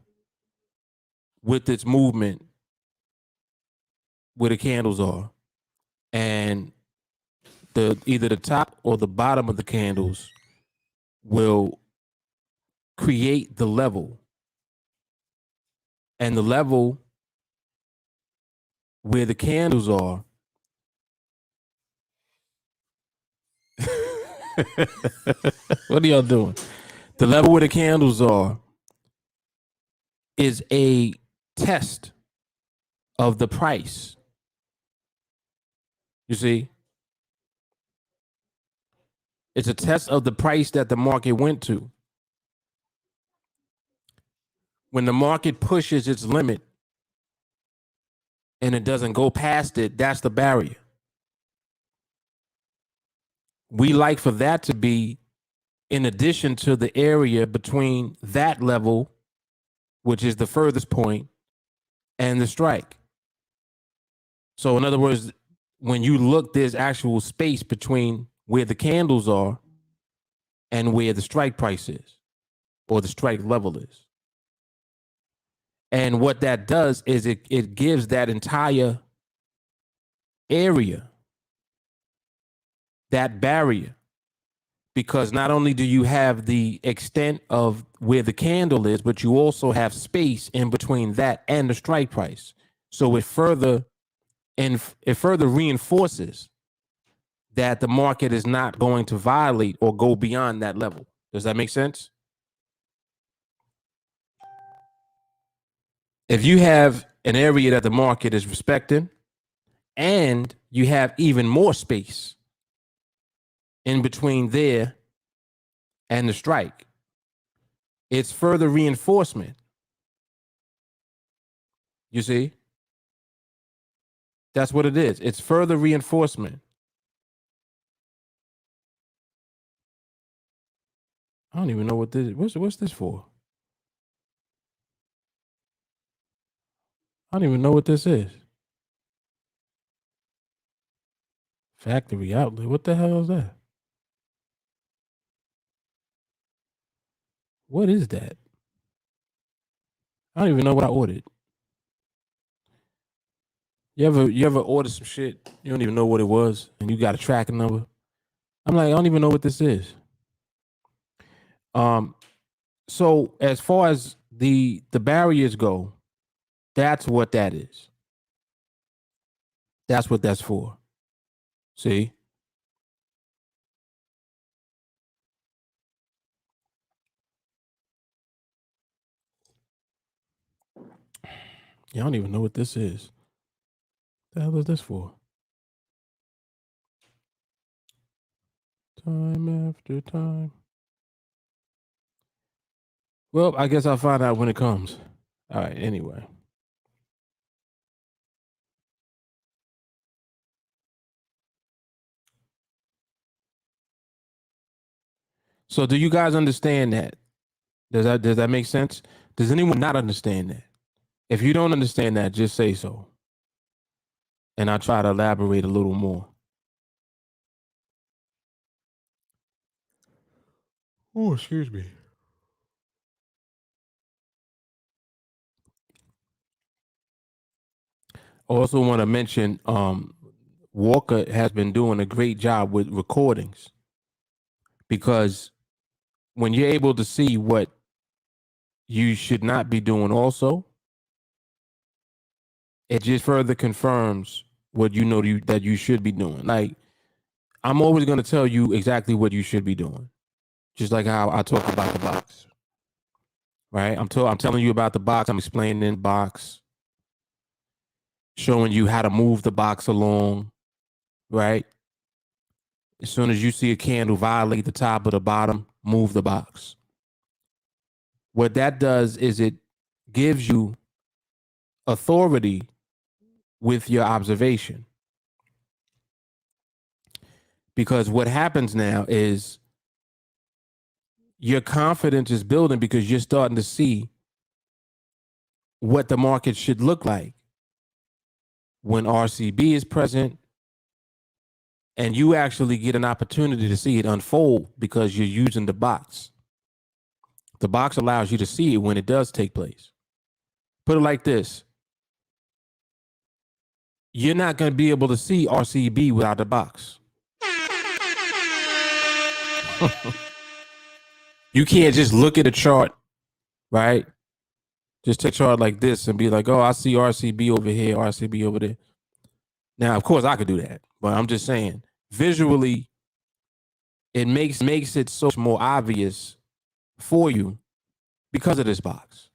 with its movement where the candles are, and either the top or the bottom of the candles will create the level, and the level where the candles are what are y'all doing? The level where the candles are is a test of the price. You see? It's a test of the price that the market went to. When the market pushes its limit and it doesn't go past it, that's the barrier. We like for that to be in addition to the area between that level, which is the furthest point, and the strike. So in other words, when you look, there's actual space between where the candles are and where the strike price is, or the strike level is. And what that does is it gives that entire area, that barrier, because not only do you have the extent of where the candle is, but you also have space in between that and the strike price. So it further reinforces that the market is not going to violate or go beyond that level. Does that make sense? If you have an area that the market is respecting and you have even more space in between there and the strike, it's further reinforcement. You see? That's what it is. It's further reinforcement. I don't even know what this is. What's this for? I don't even know what this is. Factory outlet. What the hell is that? What is that? I don't even know what I ordered. You ever order some shit, you don't even know what it was, and you got a tracking number? I'm like, I don't even know what this is. So as far as the barriers go, that's what that is. That's what that's for. See? Yeah, I don't even know what this is. The hell is this for? Time after time. Well, I guess I'll find out when it comes. All right, anyway. So do you guys understand that? Does that make sense? Does anyone not understand that? If you don't understand that, just say so. And I'll try to elaborate a little more. Oh, excuse me. I also want to mention Walker has been doing a great job with recordings, because when you're able to see what you should not be doing also, it just further confirms what you know that you should be doing. Like, I'm always going to tell you exactly what you should be doing, just like how I talk about the box, right? I'm telling you about the box. I'm explaining the box, showing you how to move the box along, right? As soon as you see a candle violate the top of the bottom, move the box. What that does is it gives you authority with your observation. Because what happens now is your confidence is building because you're starting to see what the market should look like when RCB is present, and you actually get an opportunity to see it unfold because you're using the box. The box allows you to see it when it does take place. Put it like this: you're not going to be able to see RCB without the box. You can't just look at a chart, right? Just take a chart like this and be like, oh, I see RCB over here, RCB over there. Now, of course, I could do that, but I'm just saying, visually, it makes it so much more obvious for you because of this box.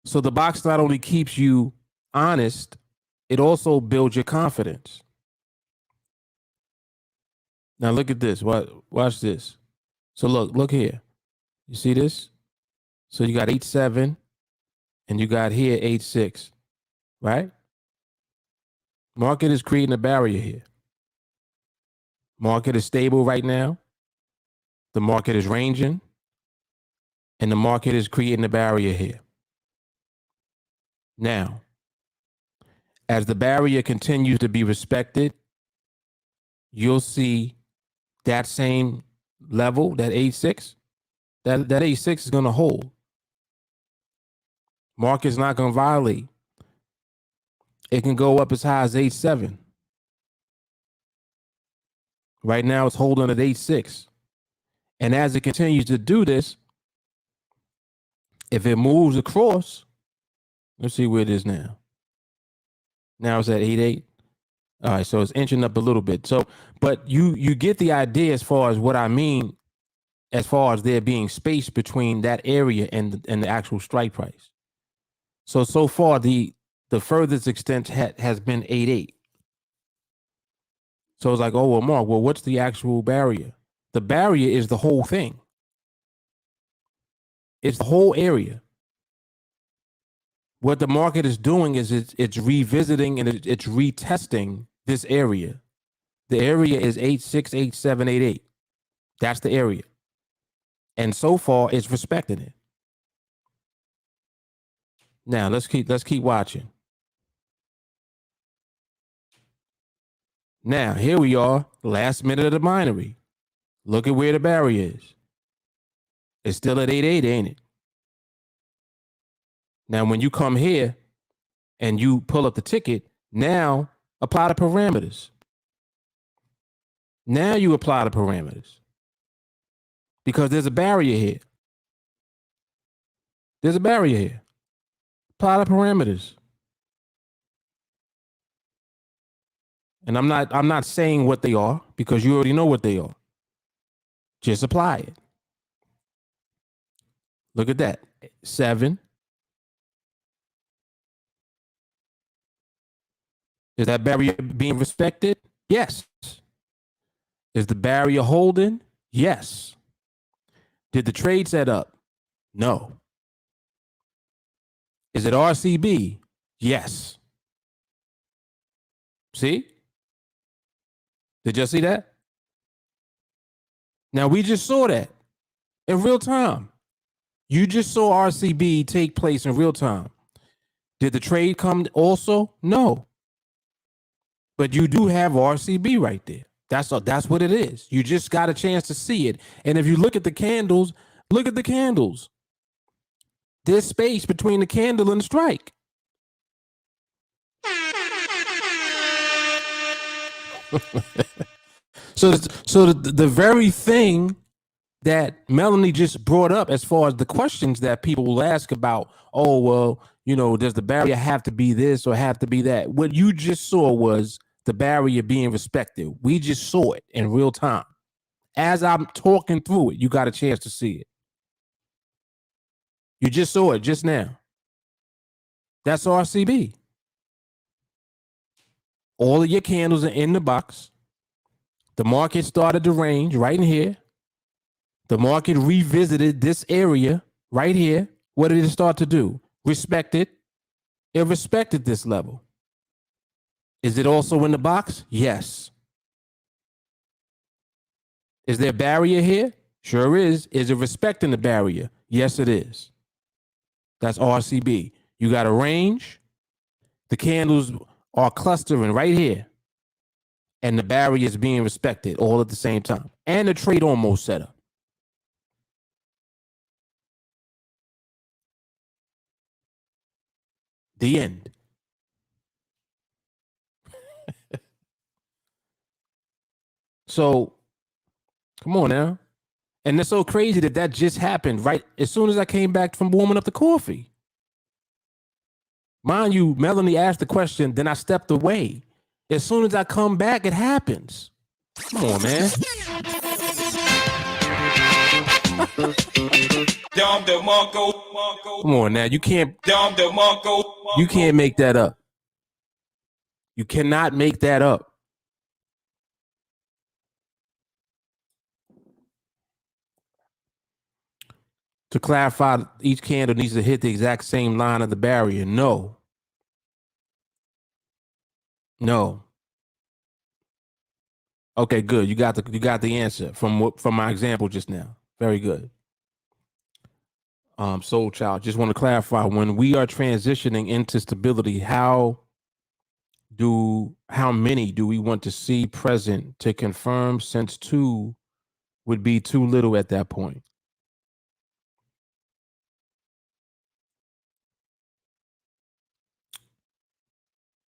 So the box not only keeps you honest, it also builds your confidence. Now look at this. Watch this. So look here. You see this? So you got 8-7 and you got here 8-6, right? Market is creating a barrier here. Market is stable right now. The market is ranging, and the market is creating a barrier here. Now, as the barrier continues to be respected, you'll see that same level, that 8-6, that 8-6 is going to hold. Market's not going to violate. It can go up as high as 8-7. Right now, it's holding at 8-6. And as it continues to do this, if it moves across, let's see where it is now. Now it's at 8-8. All right, so it's inching up a little bit. So, but you get the idea as far as what I mean, as far as there being space between that area and the actual strike price. So far the furthest extent has been 8-8. So it's like, oh well, Mark, well, what's the actual barrier? The barrier is the whole thing. It's the whole area. What the market is doing is it's revisiting and it's retesting this area. The area is 8-6, 8-7, 8-8. That's the area. And so far it's respecting it. Now let's keep watching. Now here we are, last minute of the binary. Look at where the barrier is. It's still at 8-8, ain't it? Now when you come here and you pull up the ticket, now apply the parameters. Now you apply the parameters because there's a barrier here. There's a barrier here. Apply the parameters. And I'm not saying what they are because you already know what they are. Just apply it. Look at that. 7. Is that barrier being respected? Yes. Is the barrier holding? Yes. Did the trade set up? No. Is it RCB? Yes. See? Did you see that? Now we just saw that in real time. You just saw RCB take place in real time. Did the trade come also? No. But you do have RCB right there. That's what it is. You just got a chance to see it. And if you look at the candles, look at the candles. There's space between the candle and the strike. So the very thing that Melanie just brought up as far as the questions that people will ask about, oh, well, does the barrier have to be this or have to be that? What you just saw was the barrier being respected. We just saw it in real time. As I'm talking through it, you got a chance to see it. You just saw it just now. That's RCB. All of your candles are in the box. The market started to range right in here. The market revisited this area right here. What did it start to do? Respect it. It respected this level. Is it also in the box? Yes. Is there a barrier here? Sure is. Is it respecting the barrier? Yes, it is. That's RCB. You got a range. The candles are clustering right here. And the barrier is being respected all at the same time. And the trade almost set up. The end. So, come on now. And it's so crazy that just happened right as soon as I came back from warming up the coffee. Mind you, Melanie asked the question, then I stepped away. As soon as I come back, it happens. Come on, man. Come on now. You can't make that up. You cannot make that up. To clarify, each candle needs to hit the exact same line of the barrier. No. Okay, good. You got the answer from my example just now. Very good. Soul Child, just want to clarify, when we are transitioning into stability, how many do we want to see present to confirm, since 2 would be too little at that point?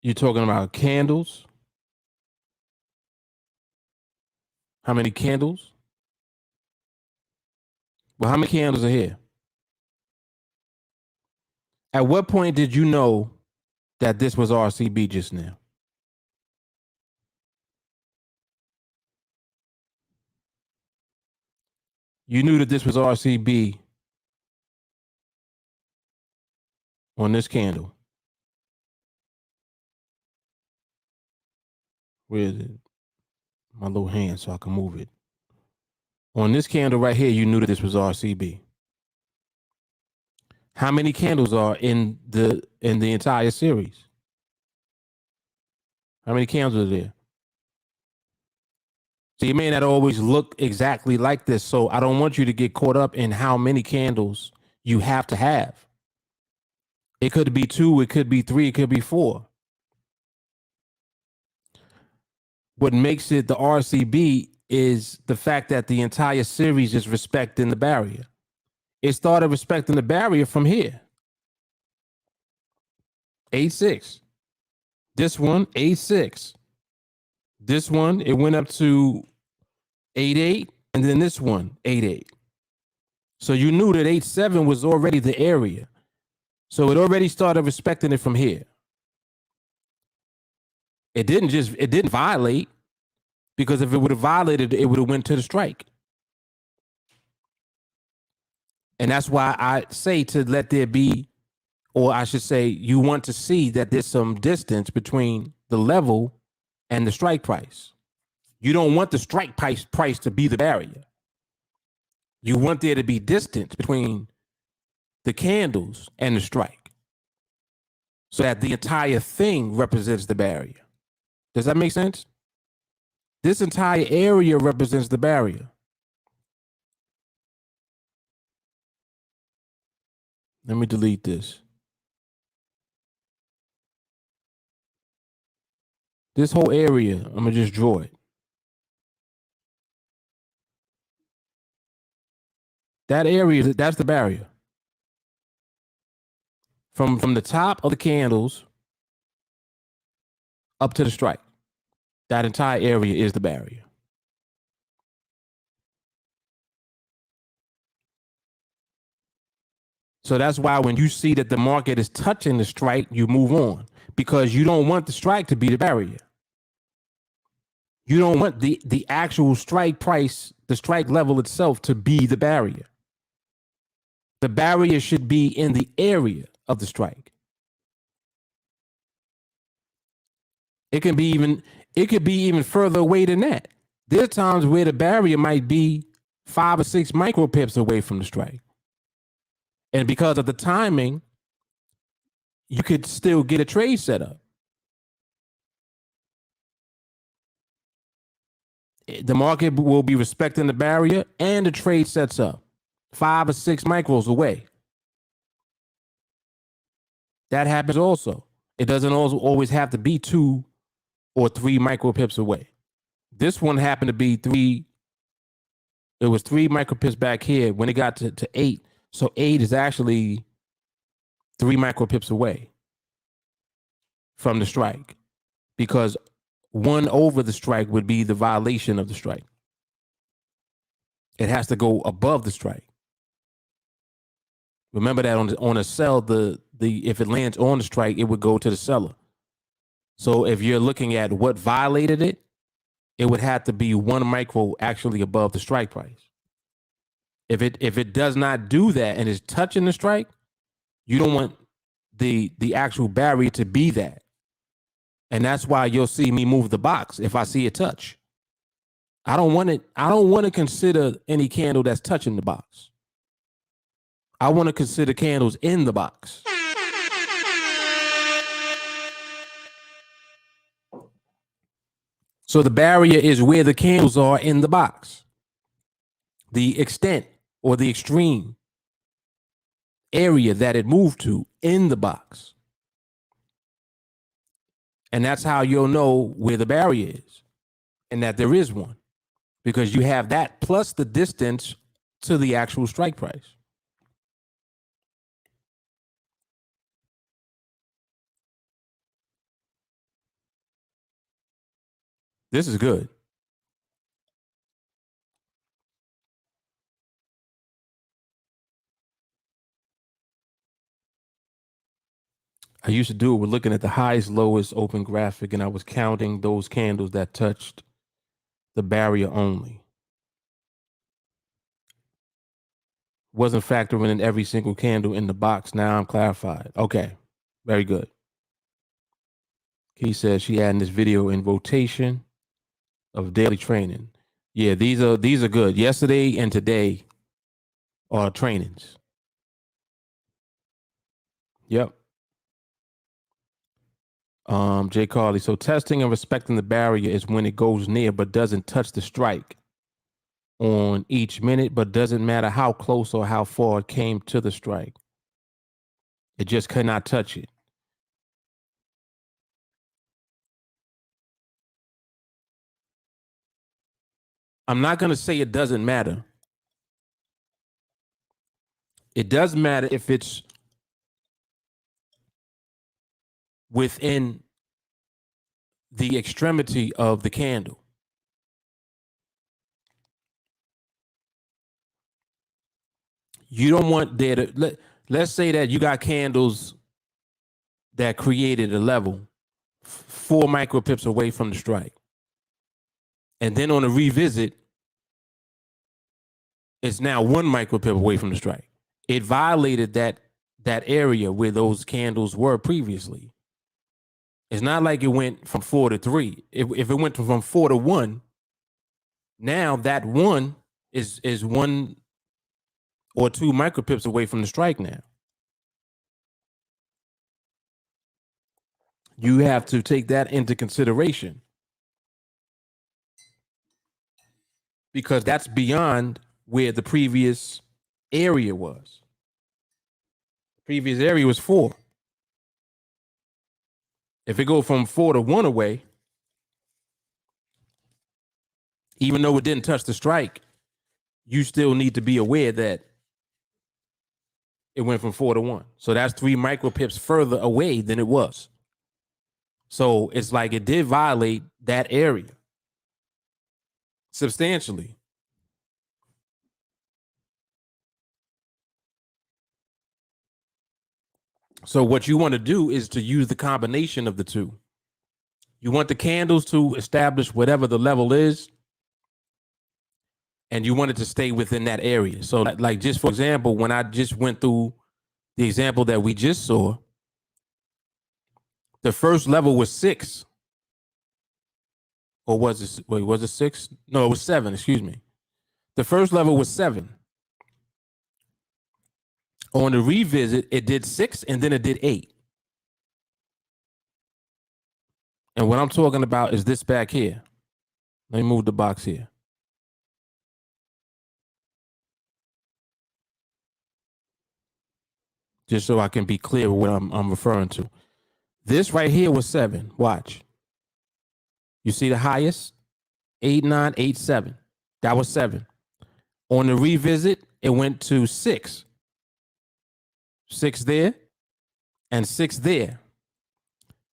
You're talking about candles? How many candles? Well, how many candles are here? At what point did you know that this was RCB just now? You knew that this was RCB on this candle. Where is it? My little hand so I can move it. On this candle right here, you knew that this was RCB. How many candles are in the entire series? How many candles are there? So you may not always look exactly like this. So I don't want you to get caught up in how many candles you have to have. It could be 2, it could be 3, it could be 4. What makes it the RCB is the fact that the entire series is respecting the barrier. It started respecting the barrier from here. 8.6. This one, 8.6. This one, it went up to 8.8, and then this one, 8.8. So you knew that 8.7 was already the area. So it already started respecting it from here. It didn't violate, because if it would have violated, it would have went to the strike. And that's why I say to let there be, or I should say, you want to see that there's some distance between the level and the strike price. You don't want the strike price to be the barrier. You want there to be distance between the candles and the strike, so that the entire thing represents the barrier. Does that make sense? This entire area represents the barrier. Let me delete this. This whole area, I'm gonna just draw it. That area, that's the barrier. From the top of the candles up to the strike, that entire area is the barrier. So that's why when you see that the market is touching the strike, you move on, because you don't want the strike to be the barrier. You don't want the actual strike price, the strike level itself, to be the barrier. The barrier should be in the area of the strike. It could be even further away than that. There are times where the barrier might be 5 or 6 micro pips away from the strike. And because of the timing, you could still get a trade set up. The market will be respecting the barrier and the trade sets up 5 or 6 micros away. That happens also. It doesn't always have to be 2 or 3 micro pips away. This one happened to be 3. It was 3 micro pips back here when it got to 8. So 8 is actually 3 micro pips away from the strike, because 1 over the strike would be the violation of the strike. It has to go above the strike. Remember that on a sell, the if it lands on the strike, it would go to the seller. So if you're looking at what violated it, it would have to be 1 micro actually above the strike price. If it does not do that and is touching the strike, you don't want the actual barrier to be that. And that's why you'll see me move the box if I see it touch. I don't want to consider any candle that's touching the box. I want to consider candles in the box. So the barrier is where the candles are in the box. The extent or the extreme area that it moved to in the box. And that's how you'll know where the barrier is and that there is one, because you have that plus the distance to the actual strike price. This is good. I used to do it with looking at the highest, lowest open graphic, and I was counting those candles that touched the barrier only. Wasn't factoring in every single candle in the box. Now I'm clarified. Okay, very good. He says she adding this video in rotation of daily training. Yeah, these are good. Yesterday and today are trainings. Yep. Jay Carly. So testing and respecting the barrier is when it goes near but doesn't touch the strike on each minute, but doesn't matter how close or how far it came to the strike. It just could not touch it. I'm not going to say it doesn't matter. It does matter if it's within the extremity of the candle. you don't want there to, let's say that you got candles that created a level 4 micro pips away from the strike. And then on a revisit, it's now 1 micro pip away from the strike. It violated that area where those candles were previously. It's not like it went from 4 to 3. If it went from 4 to 1, now that 1 is 1 or 2 micro pips away from the strike now. You have to take that into consideration because that's beyond where the previous area was. The previous area was 4. If it go from 4 to 1 away, even though it didn't touch the strike, you still need to be aware that it went from 4 to 1. So that's 3 micro pips further away than it was. So it's like it did violate that area substantially. So what you want to do is to use the combination of the two. You want the candles to establish whatever the level is, and you want it to stay within that area. So like just for example, when I just went through the example that we just saw, the first level was 6. Or was it, wait, was it 6? No, it was 7, excuse me. The first level was 7. On the revisit, it did 6 and then it did 8. And what I'm talking about is this back here. Let me move the box here. Just so I can be clear with what I'm referring to. This right here was 7. Watch. You see the highest? 8, 9, 8, 7. That was 7. On the revisit, it went to 6. 6 there and 6 there.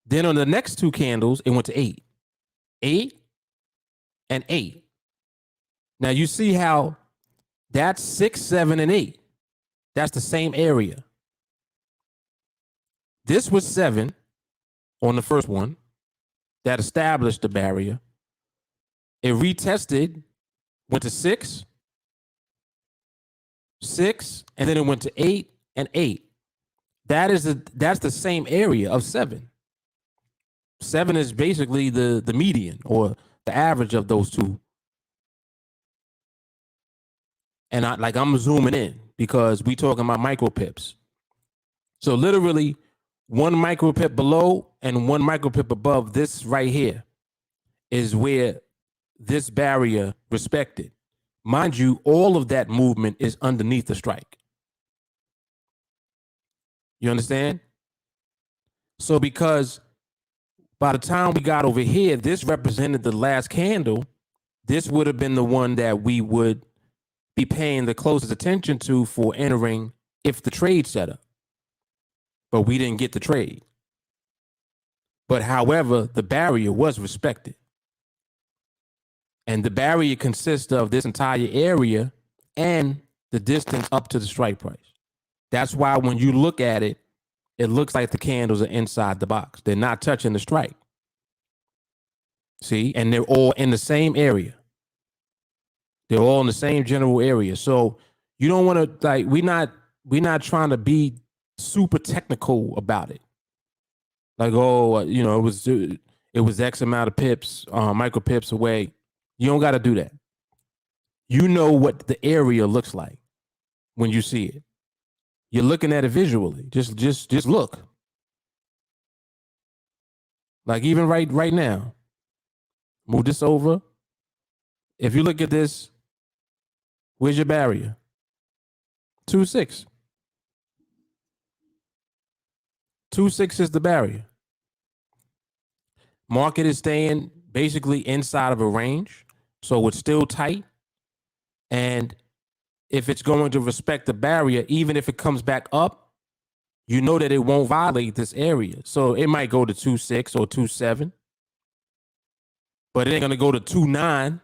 Then on the next 2 candles, it went to 8. 8 and 8. Now you see how that's 6, 7, and 8. That's the same area. This was 7 on the first one that established the barrier. It retested, went to 6, 6, and then it went to 8 and 8. That's the same area of 7. 7 is basically the median or the average of those two. And I'm zooming in because we talking about micro pips. So literally 1 micro pip below and 1 micro pip above this right here is where this barrier respected. Mind you, all of that movement is underneath the strike. You understand? So because by the time we got over here, this represented the last candle, this would have been the one that we would be paying the closest attention to for entering if the trade set up. But we didn't get the trade. But however, the barrier was respected. And the barrier consists of this entire area and the distance up to the strike price. That's why when you look at it, it looks like the candles are inside the box. They're not touching the strike. See, and they're all in the same area. They're all in the same general area. So you don't want to we're not trying to be super technical about it. Like, it was X amount of pips, micro pips away. You don't got to do that. You know what the area looks like when you see it. You're looking at it visually. Just look. Like even right now. Move this over. If you look at this, where's your barrier? 2.6. 2.6 is the barrier. Market is staying basically inside of a range, so it's still tight. And if it's going to respect the barrier, even if it comes back up, you know that it won't violate this area. So it might go to 2.6 or 2.7, but it ain't gonna go to 2.9.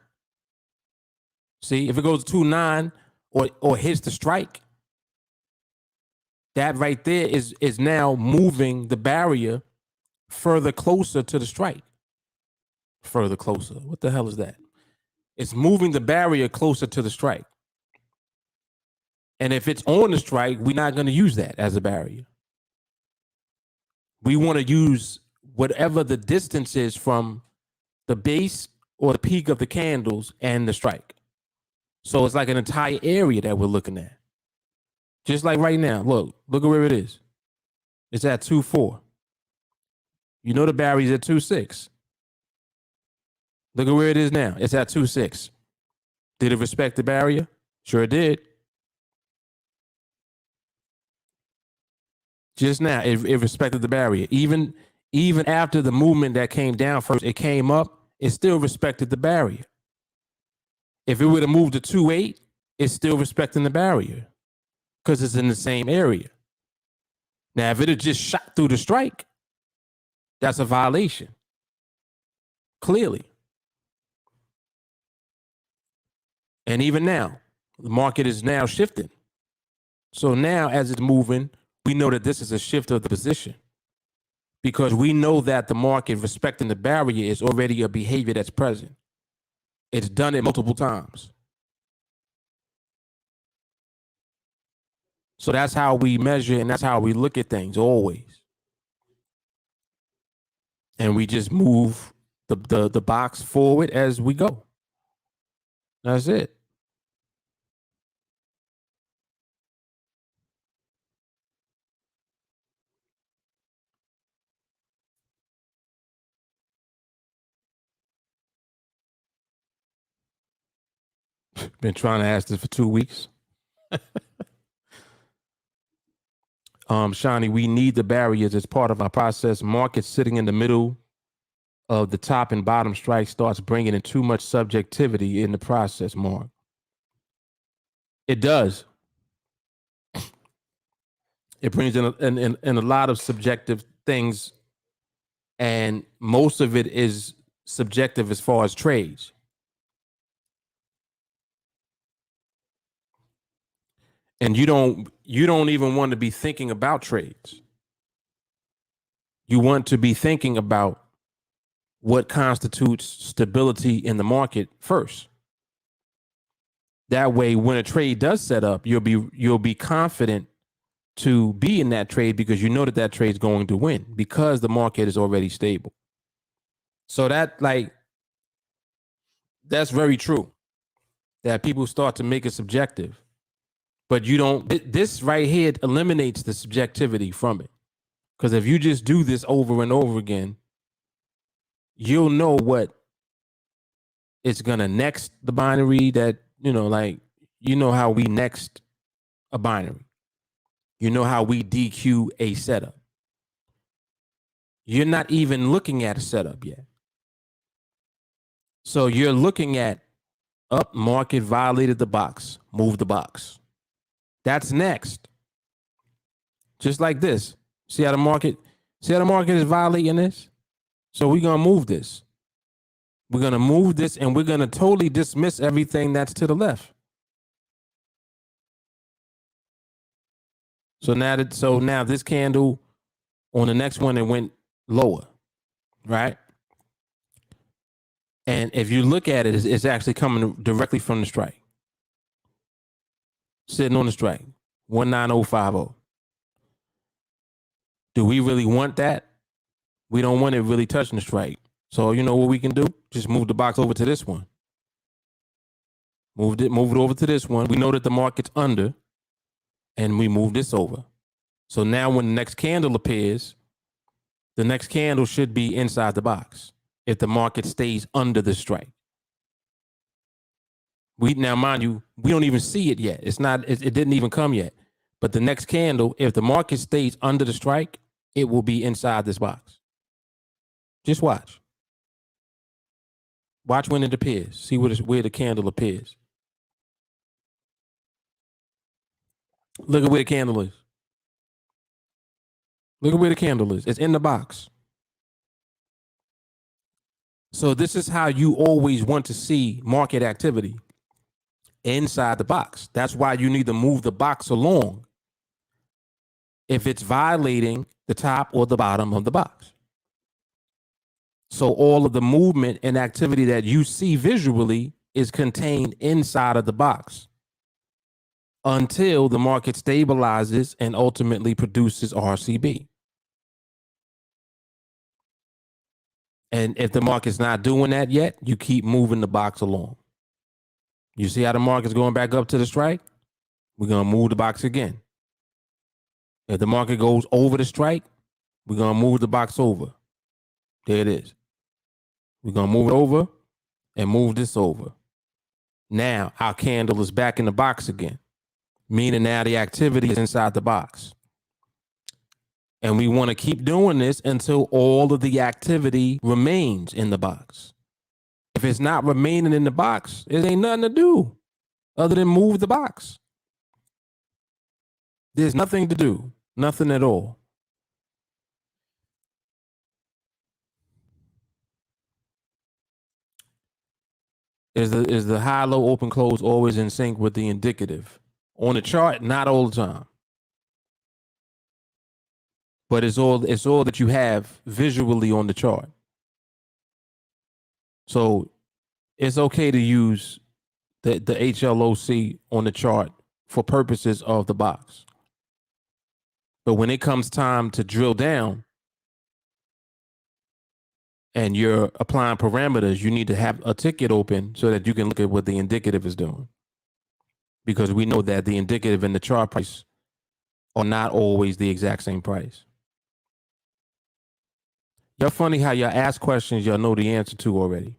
See, if it goes to 2.9 or hits the strike, That right there is now moving the barrier further closer to the strike. Further closer. What the hell is that? It's moving the barrier closer to the strike. And if it's on the strike, we're not going to use that as a barrier. We want to use whatever the distance is from the base or the peak of the candles and the strike. So it's like an entire area that we're looking at. Just like right now, look at where it is. It's at 2.4. You know the barrier's at 2.6. Look at where it is now. It's at 2.6. Did it respect the barrier? Sure it did. Just now, it respected the barrier. Even after the movement that came down first, it came up, it still respected the barrier. If it would have moved to 2.8, it's still respecting the barrier because it's in the same area. Now, if it had just shot through the strike, that's a violation. Clearly. And even now, the market is now shifting. So now, as it's moving, we know that this is a shift of the position because we know that the market respecting the barrier is already a behavior that's present. It's done it multiple times. So that's how we measure and that's how we look at things always. And we just move the box forward as we go. That's it. Been trying to ask this for 2 weeks. Shawnee, we need the barriers as part of our process. Market sitting in the middle of the top and bottom strike starts bringing in too much subjectivity in the process, Mark. It does. It brings in a lot of subjective things, and most of it is subjective as far as trades. And you don't even want to be thinking about trades. You want to be thinking about what constitutes stability in the market first. That way, when a trade does set up, you'll be confident to be in that trade because you know that trade is going to win because the market is already stable. So that's very true. That people start to make it subjective. But you don't, this right here eliminates the subjectivity from it. Because if you just do this over and over again, you'll know what it's going to next the binary that, how we next a binary. You know how we DQ a setup. You're not even looking at a setup yet. So you're looking at up market violated the box, move the box. That's next. Just like this. See how the market is violating this? So we're going to move this. We're going to move this and we're going to totally dismiss everything that's to the left. So now this candle on the next one, it went lower, right? And if you look at it, it's actually coming directly from the strike. Sitting on the strike, 19050. Do we really want that? We don't want it really touching the strike. So you know what we can do? Just move the box over to this one. Move it over to this one. We know that the market's under, and we move this over. So now when the next candle appears, the next candle should be inside the box if the market stays under the strike. Now, mind you, we don't even see it yet. It didn't even come yet. But the next candle, if the market stays under the strike, it will be inside this box. Just watch. Watch when it appears. See where the candle appears. Look at where the candle is. Look at where the candle is. It's in the box. So this is how you always want to see market activity. Inside the box. That's why you need to move the box along if it's violating the top or the bottom of the box. So all of the movement and activity that you see visually is contained inside of the box until the market stabilizes and ultimately produces RCB. And if the market's not doing that yet, you keep moving the box along. You see how the market's going back up to the strike? We're going to move the box again. If the market goes over the strike, we're going to move the box over. There it is. We're going to move it over and move this over. Now our candle is back in the box again, meaning now the activity is inside the box. And we want to keep doing this until all of the activity remains in the box. If it's not remaining in the box, it ain't nothing to do other than move the box. There's nothing to do, nothing at all. Is the high, low, open, close always in sync with the indicative? On the chart, not all the time. But it's all that you have visually on the chart. So it's okay to use the HLOC on the chart for purposes of the box. But when it comes time to drill down and you're applying parameters, you need to have a ticket open so that you can look at what the indicative is doing. Because we know that the indicative and the chart price are not always the exact same price. Y'all funny how y'all ask questions y'all know the answer to already.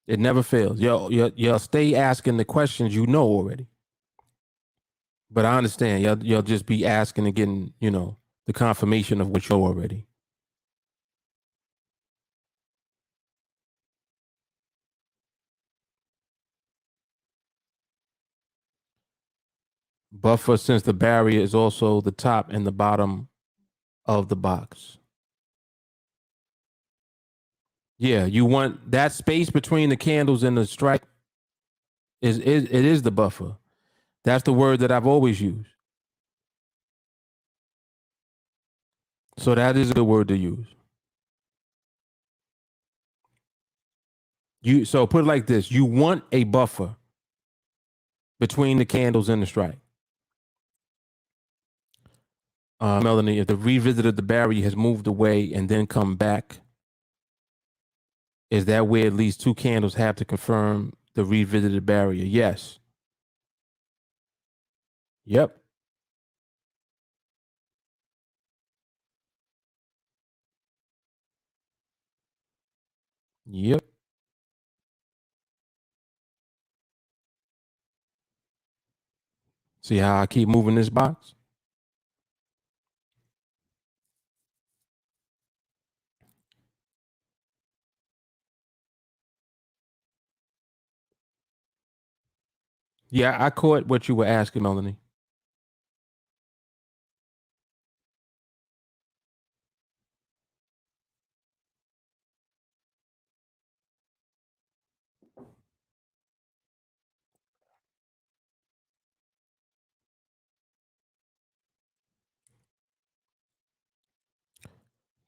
It never fails. Y'all stay asking the questions you know already. But I understand y'all just be asking and getting, the confirmation of what you know already. Buffer, since the barrier is also the top and the bottom of the box. Yeah, you want that space between the candles and the strike. It is the buffer. That's the word that I've always used. So that is a good word to use. So put it like this: you want a buffer between the candles and the strike. Melanie, if the revisit of the barrier has moved away and then come back, is that where at least two candles have to confirm the revisited barrier? Yes. Yep. Yep. See how I keep moving this box? Yeah, I caught what you were asking, Melanie.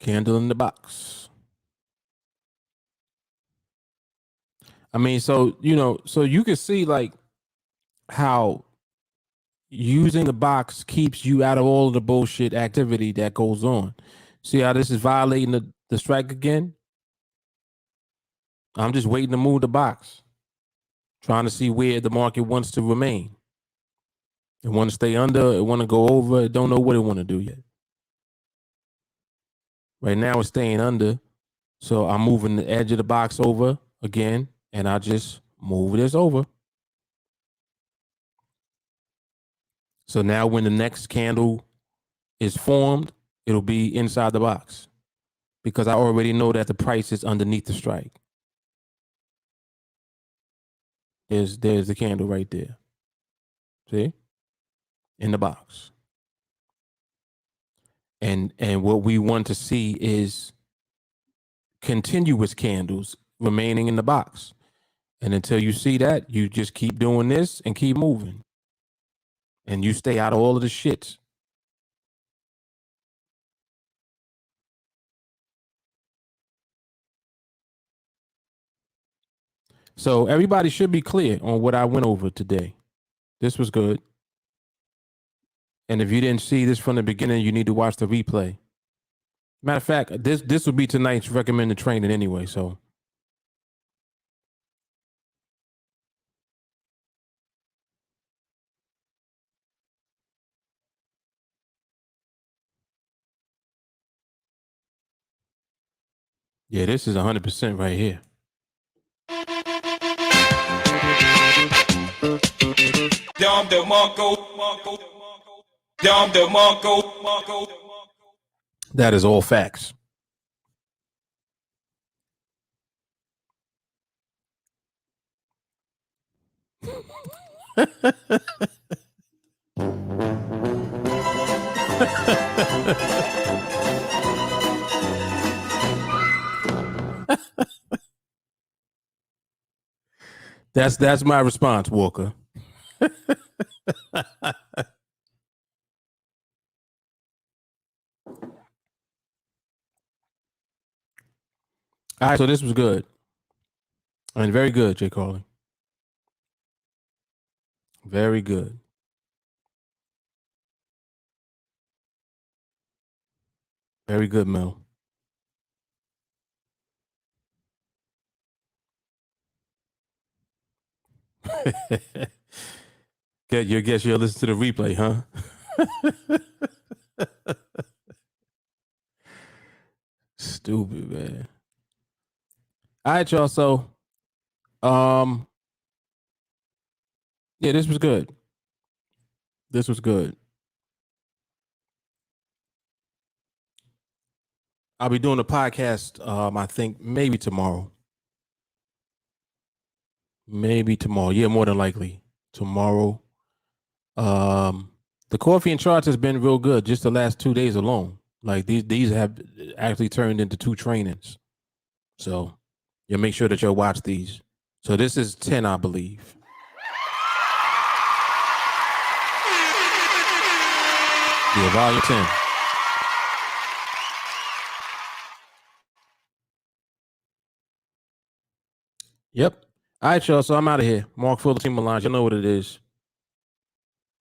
Candle in the box. I mean, so you can see like how using the box keeps you out of all of the bullshit activity that goes on. See how this is violating the strike again? I'm just waiting to move the box, trying to see where the market wants to remain. It want to stay under, it want to go over, it don't know what it want to do yet. Right now it's staying under, so I'm moving the edge of the box over again, and I just move this over. So now when the next candle is formed, it'll be inside the box because I already know that the price is underneath the strike. There's the candle right there. See? In the box. And what we want to see is continuous candles remaining in the box. And until you see that, you just keep doing this and keep moving. and you stay out of all of the shits. So everybody should be clear on what I went over today. This was good. And if you didn't see this from the beginning, you need to watch the replay. Matter of fact, this will be tonight's recommended training anyway. So yeah, this is 100% right here. Dom the Monko. Dom the Monko. That is all facts. That's my response, Walker. All right, so this was good. And very good, Jay Carlin. Very good. Very good, Mel. Guess you'll listen to the replay, huh? Stupid, man. All right, y'all. So, yeah, this was good. This was good. I'll be doing a podcast. I think maybe tomorrow. Maybe tomorrow. Yeah, more than likely tomorrow. The coffee and charts has been real good just the last 2 days alone. Like these have actually turned into 2 trainings. So you'll make sure that you'll watch these. So this is 10, I believe. Yeah, volume 10. Yep. All right, y'all. So I'm out of here. Mark Fuller, TeamAlliance. You know what it is.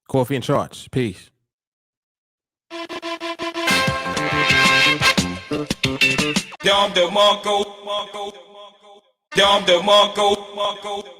Coffee and charts. Peace. Dom the Monko. Dom the Monko.